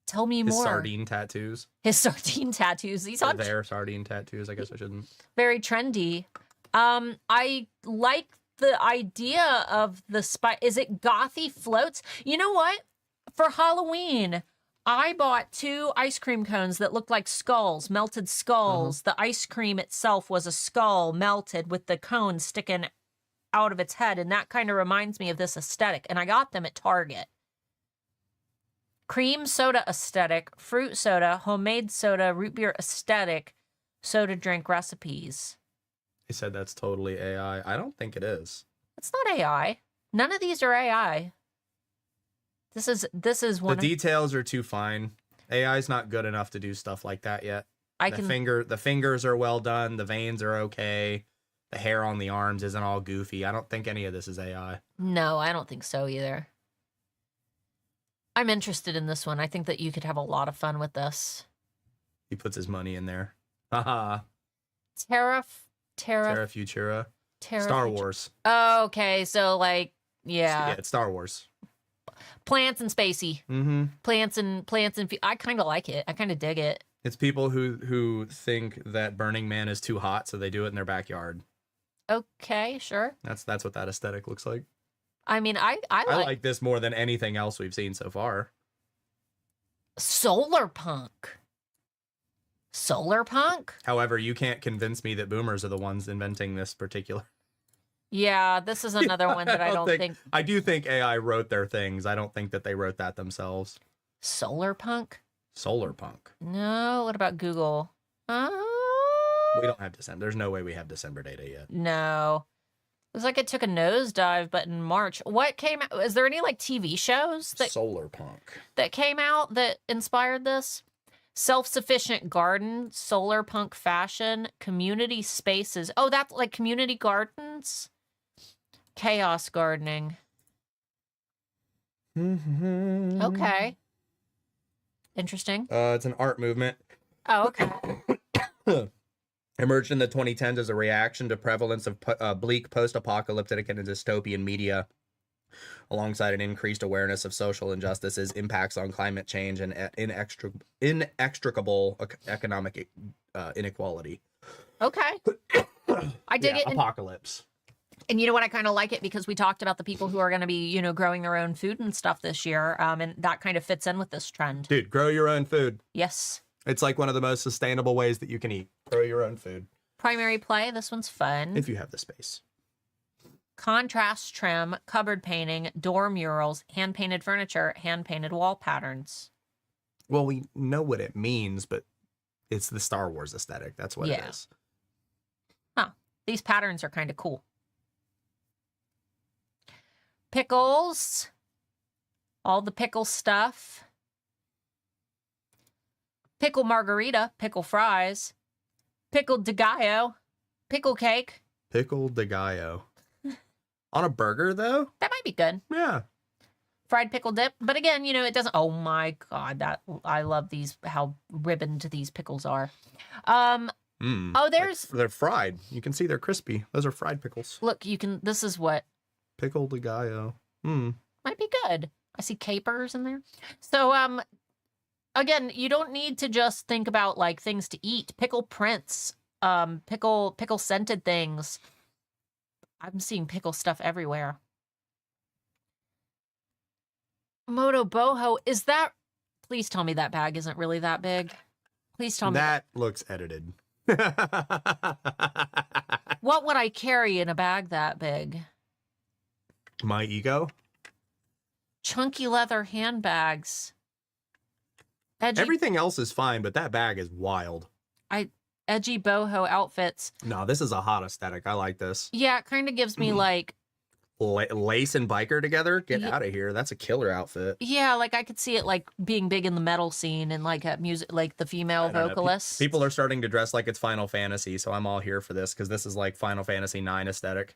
Speaker 2: Tell me more.
Speaker 1: His sardine tattoos.
Speaker 2: His sardine tattoos. These are
Speaker 1: their sardine tattoos. I guess I shouldn't.
Speaker 2: very trendy. I like the idea of the spike. Is it gothy floats? You know what? For Halloween, I bought 2 ice cream cones that looked like skulls, melted skulls. The ice cream itself was a skull melted with the cone sticking out of its head. And that kind of reminds me of this aesthetic. And I got them at Target. Cream soda aesthetic, fruit soda, homemade soda, root beer aesthetic, soda drink recipes.
Speaker 1: He said that's totally AI. I don't think it is.
Speaker 2: It's not AI. None of these are AI. This is one.
Speaker 1: The details are too fine. AI's not good enough to do stuff like that yet. The fingers are well done. The veins are okay. The hair on the arms isn't all goofy. I don't think any of this is AI.
Speaker 2: No, I don't think so either. I'm interested in this one. I think that you could have a lot of fun with this.
Speaker 1: He puts his money in there. Haha.
Speaker 2: Terra
Speaker 1: Futura. Star Wars.
Speaker 2: Oh, okay, so like, yeah.
Speaker 1: Yeah, it's Star Wars.
Speaker 2: Plants and spacey.
Speaker 1: Mm-hmm.
Speaker 2: Plants and I kind of like it. I kind of dig it.
Speaker 1: It's people who think that Burning Man is too hot, so they do it in their backyard.
Speaker 2: Okay, sure.
Speaker 1: That's what that aesthetic looks like.
Speaker 2: I mean, I
Speaker 1: like this more than anything else we've seen so far.
Speaker 2: Solar punk. Solar punk?
Speaker 1: However, you can't convince me that boomers are the ones inventing this particular.
Speaker 2: Yeah, this is another one that I don't think...
Speaker 1: I do think AI wrote their things. I don't think that they wrote that themselves.
Speaker 2: Solar punk?
Speaker 1: Solar punk.
Speaker 2: No, what about Google?
Speaker 1: We don't have December. There's no way we have December data yet.
Speaker 2: No. Looks like it took a nosedive, but in March. What came out? Is there any like TV shows
Speaker 1: Solar punk
Speaker 2: that came out that inspired this? Self-sufficient garden, solar punk fashion, community spaces. Oh, that's like community gardens? Chaos gardening. Okay. Interesting.
Speaker 1: It's an art movement.
Speaker 2: Oh, okay.
Speaker 1: Emerged in the 2010s as a reaction to prevalence of bleak post-apocalyptic and dystopian media, alongside an increased awareness of social injustices, impacts on climate change, and inextricable economic inequality.
Speaker 2: Okay. I dig it.
Speaker 1: Apocalypse.
Speaker 2: And you know what? I kind of like it because we talked about the people who are going to be, you know, growing their own food and stuff this year. And that kind of fits in with this trend.
Speaker 1: Dude, grow your own food.
Speaker 2: Yes.
Speaker 1: It's like one of the most sustainable ways that you can eat. Grow your own food.
Speaker 2: Primary play. This one's fun.
Speaker 1: If you have the space.
Speaker 2: Contrast trim, cupboard painting, door murals, hand-painted furniture, hand-painted wall patterns.
Speaker 1: Well, we know what it means, but it's the Star Wars aesthetic. That's what it is.
Speaker 2: Huh. These patterns are kind of cool. Pickles. All the pickle stuff. Pickle margarita, pickle fries, pickled de gallo, pickle cake.
Speaker 1: Pickled de gallo. On a burger, though?
Speaker 2: That might be good.
Speaker 1: Yeah.
Speaker 2: Fried pickle dip. But again, you know, it doesn't... Oh, my God. I love these, how ribboned these pickles are. Oh, there's...
Speaker 1: They're fried. You can see they're crispy. Those are fried pickles.
Speaker 2: Look, you can... This is what...
Speaker 1: Pickled de gallo.
Speaker 2: Might be good. I see capers in there. So, again, you don't need to just think about like things to eat. Pickle prints, pickle scented things. I'm seeing pickle stuff everywhere. Moto boho, is that? Please tell me that bag isn't really that big. Please tell me
Speaker 1: that looks edited.
Speaker 2: What would I carry in a bag that big?
Speaker 1: My ego.
Speaker 2: Chunky leather handbags.
Speaker 1: Everything else is fine, but that bag is wild.
Speaker 2: Edgy boho outfits.
Speaker 1: No, this is a hot aesthetic. I like this.
Speaker 2: Yeah, it kind of gives me like...
Speaker 1: Lace and biker together? Get out of here. That's a killer outfit.
Speaker 2: Yeah, like I could see it like being big in the metal scene and like at music, like the female vocalists.
Speaker 1: People are starting to dress like it's Final Fantasy, so I'm all here for this because this is like Final Fantasy 9 aesthetic.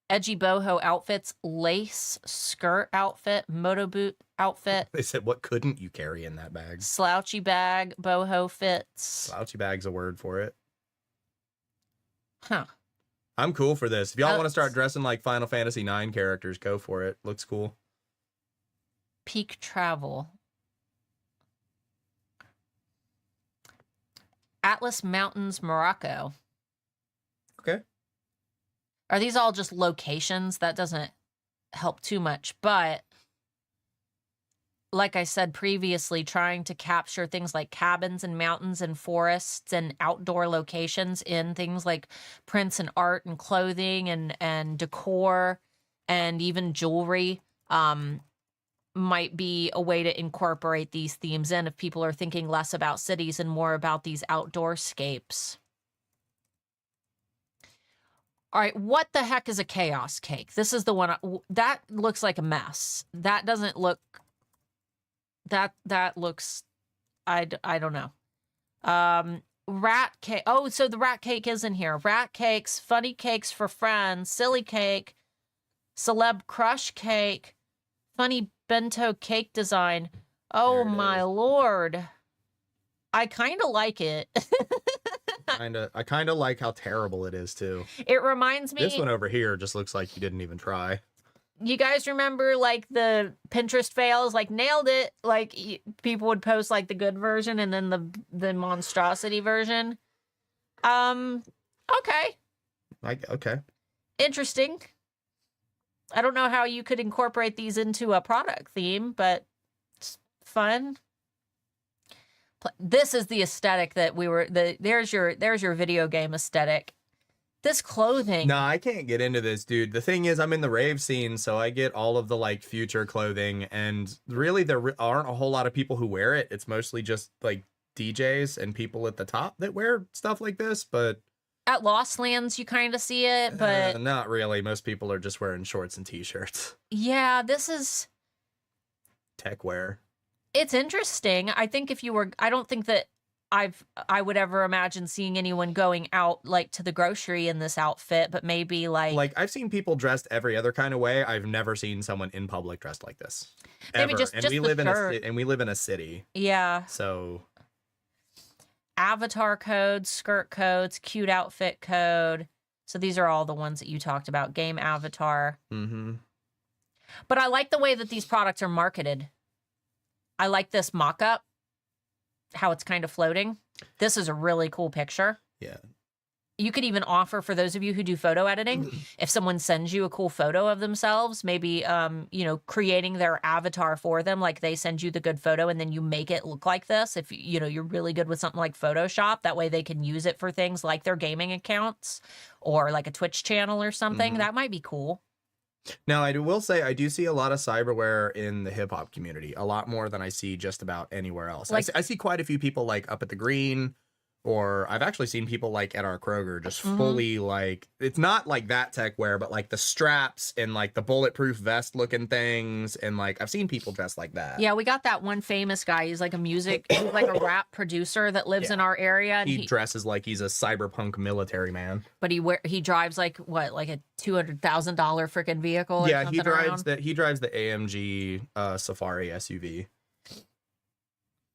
Speaker 2: Edgy boho outfits, lace skirt outfit, moto boot outfit.
Speaker 1: They said, what couldn't you carry in that bag?
Speaker 2: Slouchy bag, boho fits.
Speaker 1: Slouchy bag's a word for it.
Speaker 2: Huh.
Speaker 1: I'm cool for this. If y'all want to start dressing like Final Fantasy 9 characters, go for it. Looks cool.
Speaker 2: Peak travel. Atlas Mountains, Morocco.
Speaker 1: Okay.
Speaker 2: Are these all just locations? That doesn't help too much, but like I said previously, trying to capture things like cabins and mountains and forests and outdoor locations in things like prints and art and clothing and decor and even jewelry might be a way to incorporate these themes in if people are thinking less about cities and more about these outdoor scapes. All right, what the heck is a chaos cake? This is the one that looks like a mess. That doesn't look... That looks... I don't know. Rat cake. Oh, so the rat cake is in here. Rat cakes, funny cakes for friends, silly cake, celeb crush cake, funny bento cake design. Oh my lord. I kind of like it.
Speaker 1: I kind of like how terrible it is too.
Speaker 2: It reminds me...
Speaker 1: This one over here just looks like you didn't even try.
Speaker 2: You guys remember like the Pinterest fails, like nailed it, like people would post like the good version and then the monstrosity version. Okay.
Speaker 1: Okay.
Speaker 2: Interesting. I don't know how you could incorporate these into a product theme, but it's fun. This is the aesthetic that we were there's your video game aesthetic. This clothing.
Speaker 1: No, I can't get into this, dude. The thing is, I'm in the rave scene, so I get all of the like future clothing, and really there aren't a whole lot of people who wear it. It's mostly just like DJs and people at the top that wear stuff like this, but I don't know.
Speaker 2: At Lost Lands, you kind of see it, but
Speaker 1: not really. Most people are just wearing shorts and t-shirts.
Speaker 2: yeah, this is
Speaker 1: Tech wear.
Speaker 2: it's interesting. I think if you were, I don't think that I would ever imagine seeing anyone going out like to the grocery in this outfit, but maybe like
Speaker 1: I've seen people dressed every other kind of way. I've never seen someone in public dressed like this.
Speaker 2: maybe
Speaker 1: Ever.
Speaker 2: just
Speaker 1: We
Speaker 2: the
Speaker 1: live
Speaker 2: shirt.
Speaker 1: and we live in a city.
Speaker 2: Yeah.
Speaker 1: So
Speaker 2: Avatar codes, skirt codes, cute outfit code. So these are all the ones that you talked about. Game avatar.
Speaker 1: mm-hmm.
Speaker 2: But I like the way that these products are marketed. I like this mock-up, how it's kind of floating. This is a really cool picture.
Speaker 1: Yeah.
Speaker 2: You could even offer, for those of you who do photo editing, if someone sends you a cool photo of themselves, maybe, creating their avatar for them, like they send you the good photo and then you make it look like this. If, you're really good with something like Photoshop, that way they can use it for things like their gaming accounts or like a Twitch channel or something.
Speaker 1: Mhm.
Speaker 2: That might be cool.
Speaker 1: Now, I will say I do see a lot of cyberware in the hip hop community, a lot more than I see just about anywhere else.
Speaker 2: Like-
Speaker 1: I see quite a few people like up at the Green, or I've actually seen people like at our Kroger just
Speaker 2: Mhm.
Speaker 1: fully like, it's not like that tech wear, but like the straps and like the bulletproof vest looking things. And like, I've seen people dressed like that.
Speaker 2: Yeah, we got that one famous guy. He's like he's like a rap producer that lives in our area. And
Speaker 1: He dresses like he's a cyberpunk military man.
Speaker 2: but he drives like what, like a $200,000 freaking vehicle? Or
Speaker 1: Yeah,
Speaker 2: something around?
Speaker 1: he drives the AMG Safari SUV.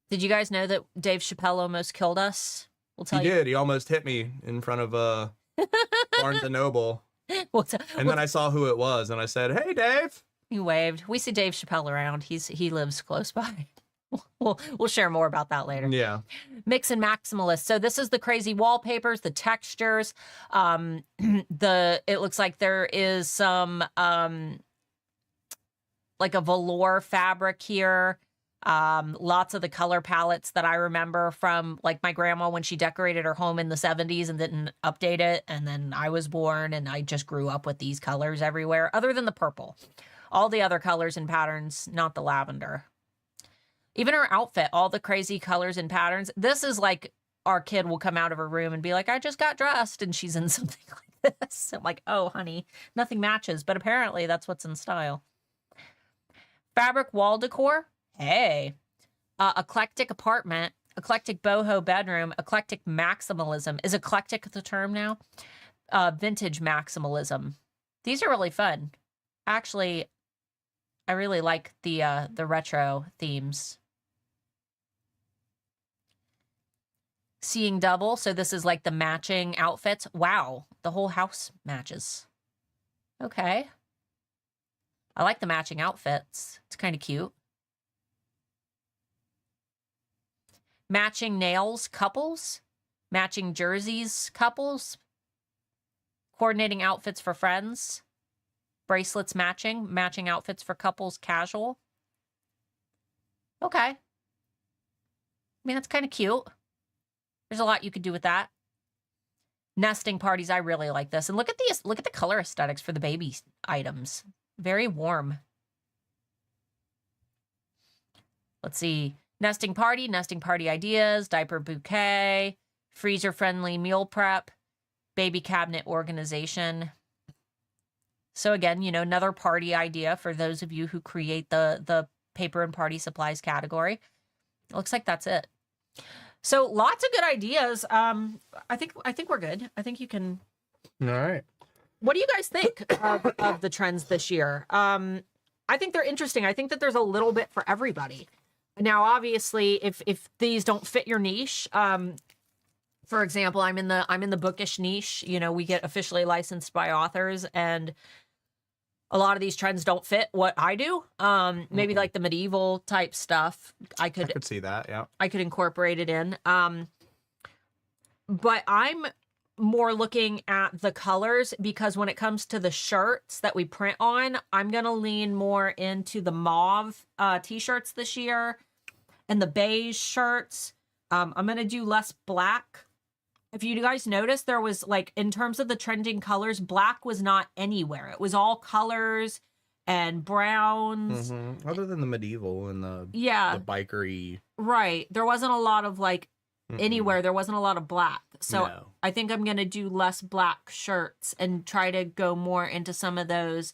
Speaker 2: Did you guys know that Dave Chappelle almost killed us? We'll tell
Speaker 1: He
Speaker 2: you.
Speaker 1: did. He almost hit me in front of Barnes and Noble. And then I saw who it was, and I said, "Hey, Dave."
Speaker 2: He waved. We see Dave Chappelle around. He lives close by. We'll share more about that later.
Speaker 1: Yeah.
Speaker 2: Mix and maximalist. So this is the crazy wallpapers, the textures. It looks like there is some like a velour fabric here. Lots of the color palettes that I remember from like my grandma when she decorated her home in the 70s and didn't update it. And then I was born and I just grew up with these colors everywhere, other than the purple. All the other colors and patterns, not the lavender. Even her outfit, all the crazy colors and patterns. This is like our kid will come out of her room and be like, I just got dressed. And she's in something like this. I'm like, oh, honey, nothing matches. But apparently that's what's in style. Fabric wall decor. Hey. Eclectic apartment. Eclectic boho bedroom. Eclectic maximalism. Is eclectic the term now? Vintage maximalism. These are really fun. Actually, I really like the retro themes. Seeing double, so this is like the matching outfits. Wow, the whole house matches. Okay. I like the matching outfits. It's kind of cute. Matching nails, couples. Matching jerseys, couples. Coordinating outfits for friends. Bracelets matching. Matching outfits for couples, casual. Okay. I mean, that's kind of cute. There's a lot you could do with that. Nesting parties, I really like this. And look at these, look at the color aesthetics for the baby items. Very warm. Let's see. Nesting party ideas, diaper bouquet, freezer-friendly meal prep, baby cabinet organization. So again, another party idea for those of you who create the paper and party supplies category. It looks like that's it. So lots of good ideas. I think we're good. I think you can.
Speaker 1: All right.
Speaker 2: What do you guys think of the trends this year? I think they're interesting. I think that there's a little bit for everybody. Now, obviously, if these don't fit your niche, for example, I'm in the bookish niche. We get officially licensed by authors, and a lot of these trends don't fit what I do. Maybe like the medieval type stuff. I could
Speaker 1: see that, yeah.
Speaker 2: I could incorporate it in. But I'm more looking at the colors because when it comes to the shirts that we print on, I'm going to lean more into the mauve t-shirts this year and the beige shirts. I'm going to do less black. If you guys notice, there was like, in terms of the trending colors, black was not anywhere. It was all colors and browns.
Speaker 1: Other than the medieval and the
Speaker 2: Yeah.
Speaker 1: the bikery.
Speaker 2: Right. There wasn't a lot of like anywhere. There wasn't a lot of black. So
Speaker 1: No.
Speaker 2: I think I'm going to do less black shirts and try to go more into some of those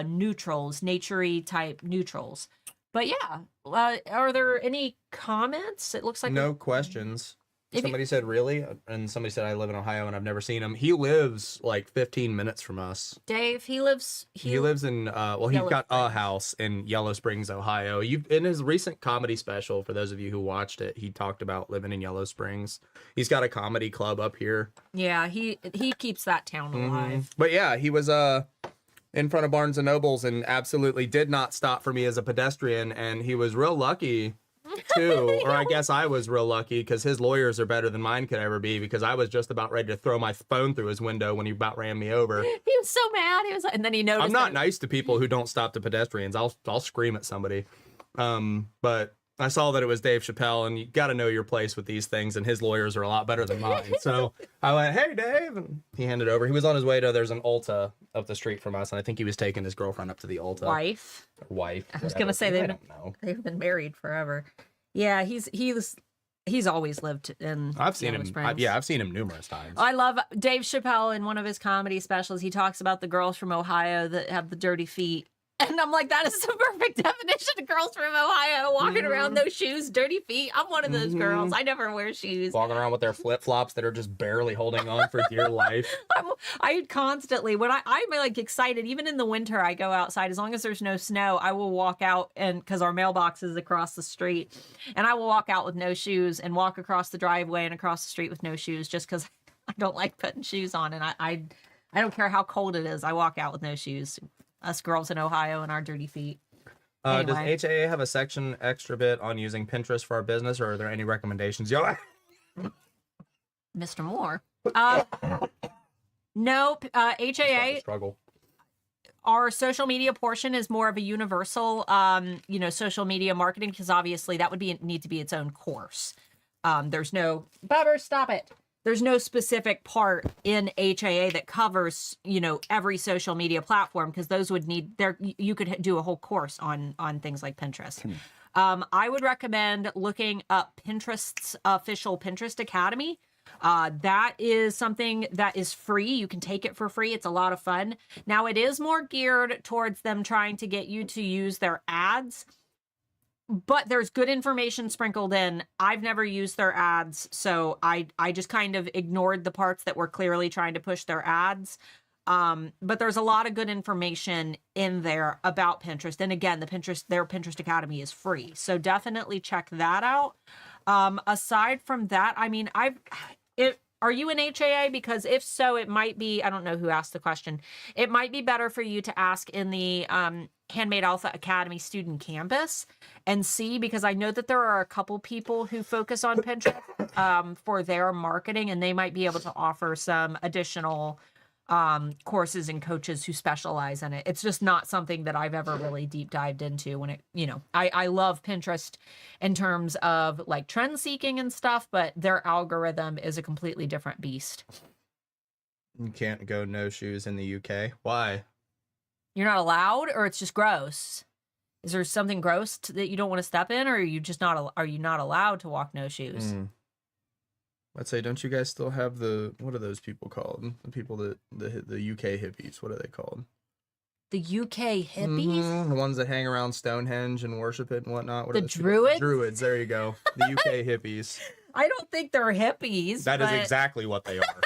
Speaker 2: neutrals, nature-y type neutrals. But yeah, are there any comments? It looks like
Speaker 1: No questions.
Speaker 2: If you-
Speaker 1: Somebody said, really? And somebody said, I live in Ohio and I've never seen him. He lives like 15 minutes from us.
Speaker 2: Dave, he lives
Speaker 1: in, well, he's
Speaker 2: Yellow
Speaker 1: got a
Speaker 2: Springs.
Speaker 1: house in Yellow Springs, Ohio. In his recent comedy special, for those of you who watched it, he talked about living in Yellow Springs. He's got a comedy club up here.
Speaker 2: Yeah, he keeps that town alive.
Speaker 1: But yeah, he was in front of Barnes and Nobles and absolutely did not stop for me as a pedestrian. And he was real lucky too, or I guess I was real lucky because his lawyers are better than mine could ever be, because I was just about ready to throw my phone through his window when he about ran me over.
Speaker 2: He was so mad. And then he noticed.
Speaker 1: I'm not nice to people who don't stop to pedestrians. I'll scream at somebody. But I saw that it was Dave Chappelle, and you got to know your place with these things, and his lawyers are a lot better than mine. So I went, "Hey, Dave," and he handed over. He was on his way to, there's an Ulta up the street from us, and I think he was taking his girlfriend up to the Ulta.
Speaker 2: Wife.
Speaker 1: I
Speaker 2: was gonna say they've been married forever. Yeah, he's always lived in.
Speaker 1: I've seen
Speaker 2: Yellow
Speaker 1: him.
Speaker 2: Springs.
Speaker 1: I've seen him numerous times.
Speaker 2: I love Dave Chappelle in one of his comedy specials. He talks about the girls from Ohio that have the dirty feet. And I'm like, that is the perfect definition of girls from Ohio walking around those shoes, dirty feet. I'm one of those girls. I never wear shoes.
Speaker 1: Walking around with their flip-flops that are just barely holding on for dear life.
Speaker 2: I constantly, when I'm like excited, even in the winter, I go outside. As long as there's no snow, I will walk out, and because our mailbox is across the street, and I will walk out with no shoes and walk across the driveway and across the street with no shoes, just because I don't like putting shoes on. And I don't care how cold it is. I walk out with no shoes. Us girls in Ohio and our dirty feet. Anyway.
Speaker 1: Does HAA have a section extra bit on using Pinterest for our business, or are there any recommendations?
Speaker 2: Mr. Moore. Nope. HAA,
Speaker 1: struggle.
Speaker 2: our social media portion is more of a universal, social media marketing, because obviously that would need to be its own course. There's no, Bubber, stop it. There's no specific part in HAA that covers, every social media platform, because those would need you could do a whole course on things like Pinterest. I would recommend looking up Pinterest's official Pinterest Academy. That is something that is free. You can take it for free. It's a lot of fun. Now, it is more geared towards them trying to get you to use their ads, but there's good information sprinkled in. I've never used their ads, so I just kind of ignored the parts that were clearly trying to push their ads. But there's a lot of good information in there about Pinterest. And again, their Pinterest Academy is free, so definitely check that out. Aside from that, I mean, are you in HAA? Because if so, it might be, I don't know who asked the question. It might be better for you to ask in the Handmade Alpha Academy student campus and see, because I know that there are a couple people who focus on Pinterest for their marketing, and they might be able to offer some additional courses and coaches who specialize in it. It's just not something that I've ever really deep dived into when I love Pinterest in terms of like trend seeking and stuff, but their algorithm is a completely different beast.
Speaker 1: You can't go no shoes in the UK. Why?
Speaker 2: You're not allowed, or it's just gross? Is there something gross that you don't want to step in, or are you not allowed to walk no shoes?
Speaker 1: Let's say, don't you guys still have what are those people called? The people that the UK hippies, what are they called?
Speaker 2: The UK hippies?
Speaker 1: The ones that hang around Stonehenge and worship it and whatnot. What
Speaker 2: the
Speaker 1: are those
Speaker 2: Druids?
Speaker 1: People? Druids, there you go. The UK hippies.
Speaker 2: I don't think they're hippies.
Speaker 1: That is exactly what they are.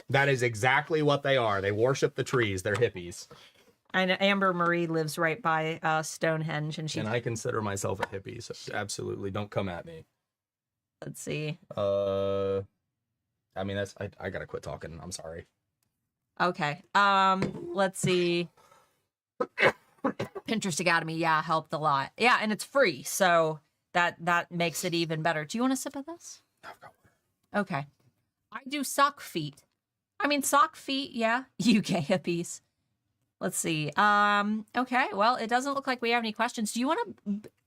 Speaker 1: That is exactly what they are. They worship the trees. They're hippies.
Speaker 2: And Amber Marie lives right by Stonehenge, and
Speaker 1: I consider myself a hippie, so absolutely don't come at me.
Speaker 2: Let's see.
Speaker 1: I mean, I gotta quit talking. I'm sorry.
Speaker 2: Okay. Let's see. Pinterest Academy, yeah, helped a lot. Yeah, and it's free, so that makes it even better. Do you want a sip of this?
Speaker 1: I've got one.
Speaker 2: Okay. I do sock feet. I mean, sock feet, yeah. UK hippies. Let's see. Okay, well, it doesn't look like we have any questions. Do you want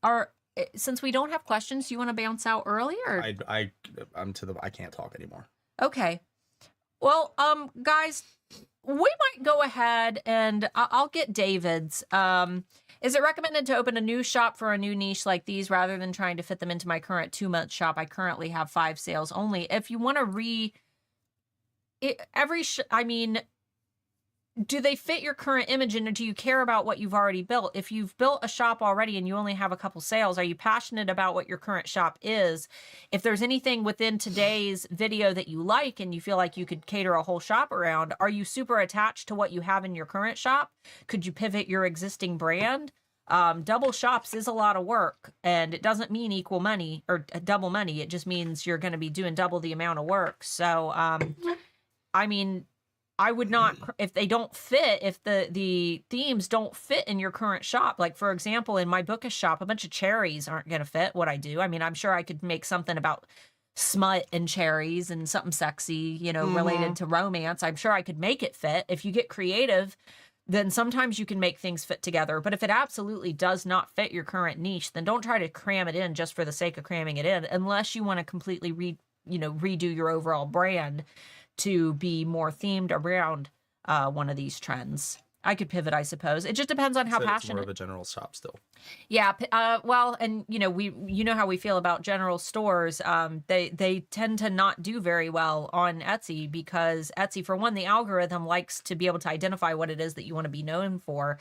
Speaker 2: to, since we don't have questions, do you want to bounce out early, or?
Speaker 1: I can't talk anymore.
Speaker 2: Okay. Well, guys, we might go ahead and I'll get David's. Is it recommended to open a new shop for a new niche like these rather than trying to fit them into my current 2-month shop? I currently have 5 sales only. If you want to I mean, do they fit your current image, and do you care about what you've already built? If you've built a shop already and you only have a couple sales, are you passionate about what your current shop is? If there's anything within today's video that you like and you feel like you could cater a whole shop around, are you super attached to what you have in your current shop? Could you pivot your existing brand? Double shops is a lot of work, and it doesn't mean equal money or double money. It just means you're going to be doing double the amount of work. So, I mean, I would not, if they don't fit, if the themes don't fit in your current shop, like for example, in my bookish shop, a bunch of cherries aren't going to fit what I do. I mean, I'm sure I could make something about smut and cherries and something sexy, you know, related to romance. I'm sure I could make it fit. If you get creative, then sometimes you can make things fit together. But if it absolutely does not fit your current niche, then don't try to cram it in just for the sake of cramming it in, unless you want to completely redo your overall brand to be more themed around one of these trends. I could pivot, I suppose. It just depends on how passionate.
Speaker 1: It's more of a general shop still.
Speaker 2: Yeah. Well, and you know how we feel about general stores. They tend to not do very well on Etsy because Etsy, for one, the algorithm likes to be able to identify what it is that you want to be known for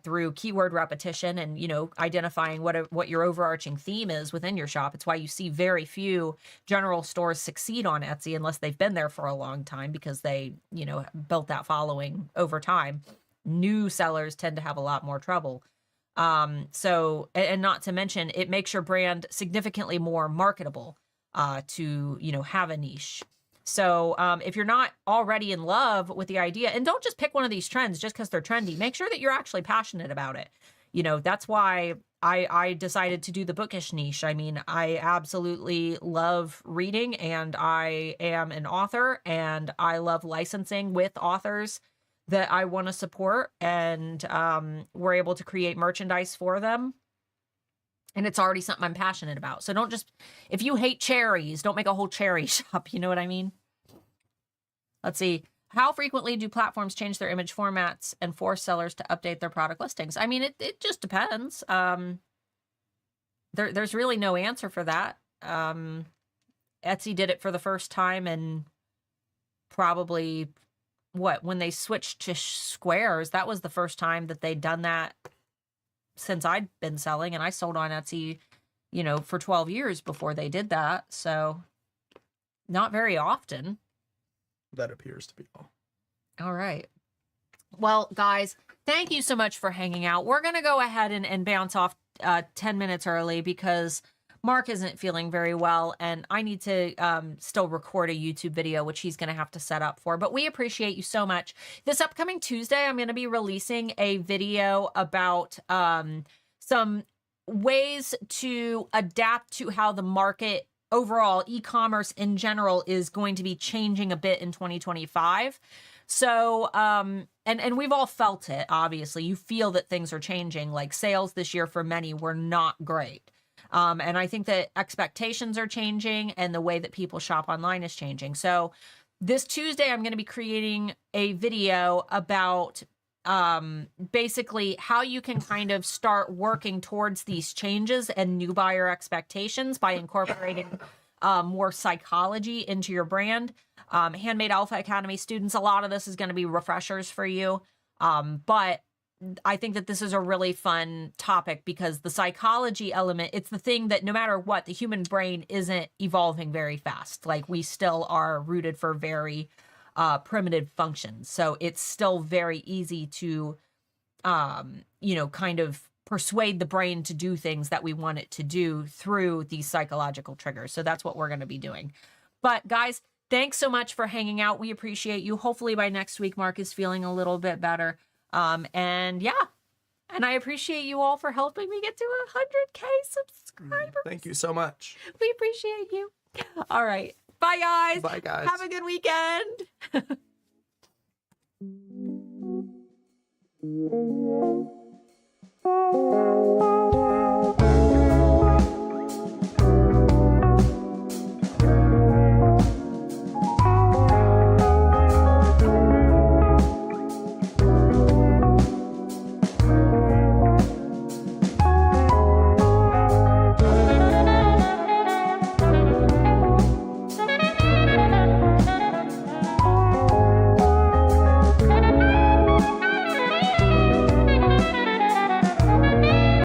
Speaker 2: through keyword repetition and, identifying what your overarching theme is within your shop. It's why you see very few general stores succeed on Etsy unless they've been there for a long time because they, built that following over time. New sellers tend to have a lot more trouble. So, and not to mention, it makes your brand significantly more marketable to, have a niche. So if you're not already in love with the idea, and don't just pick one of these trends just because they're trendy, make sure that you're actually passionate about it. That's why I decided to do the bookish niche. I mean, I absolutely love reading, and I am an author, and I love licensing with authors that I want to support, and we're able to create merchandise for them. And it's already something I'm passionate about. So don't just, if you hate cherries, don't make a whole cherry shop. You know what I mean? Let's see. How frequently do platforms change their image formats and force sellers to update their product listings? I mean, it just depends. There's really no answer for that. Etsy did it for the first time, and probably when they switched to squares, that was the first time that they'd done that since I'd been selling, and I sold on Etsy, for 12 years before they did that. So not very often.
Speaker 1: That appears to be all.
Speaker 2: All right. Well, guys, thank you so much for hanging out. We're going to go ahead and bounce off 10 minutes early because Mark isn't feeling very well, and I need to still record a YouTube video, which he's going to have to set up for. But we appreciate you so much. This upcoming Tuesday, I'm going to be releasing a video about some ways to adapt to how the market overall, e-commerce in general, is going to be changing a bit in 2025. So, and we've all felt it, obviously. You feel that things are changing. Like sales this year for many were not great. And I think that expectations are changing and the way that people shop online is changing. So this Tuesday, I'm going to be creating a video about basically how you can kind of start working towards these changes and new buyer expectations by incorporating more psychology into your brand. Handmade Alpha Academy students, a lot of this is going to be refreshers for you. But I think that this is a really fun topic because the psychology element, it's the thing that no matter what, the human brain isn't evolving very fast. Like we still are rooted for very primitive functions. So it's still very easy to, kind of persuade the brain to do things that we want it to do through these psychological triggers. So that's what we're going to be doing. But guys, thanks so much for hanging out. We appreciate you. Hopefully by next week, Mark is feeling a little bit better. And yeah, and I appreciate you all for helping me get to 100K subscribers.
Speaker 1: Thank you so much.
Speaker 2: We appreciate you. All right. Bye, guys.
Speaker 1: Bye, guys.
Speaker 2: Have a good weekend.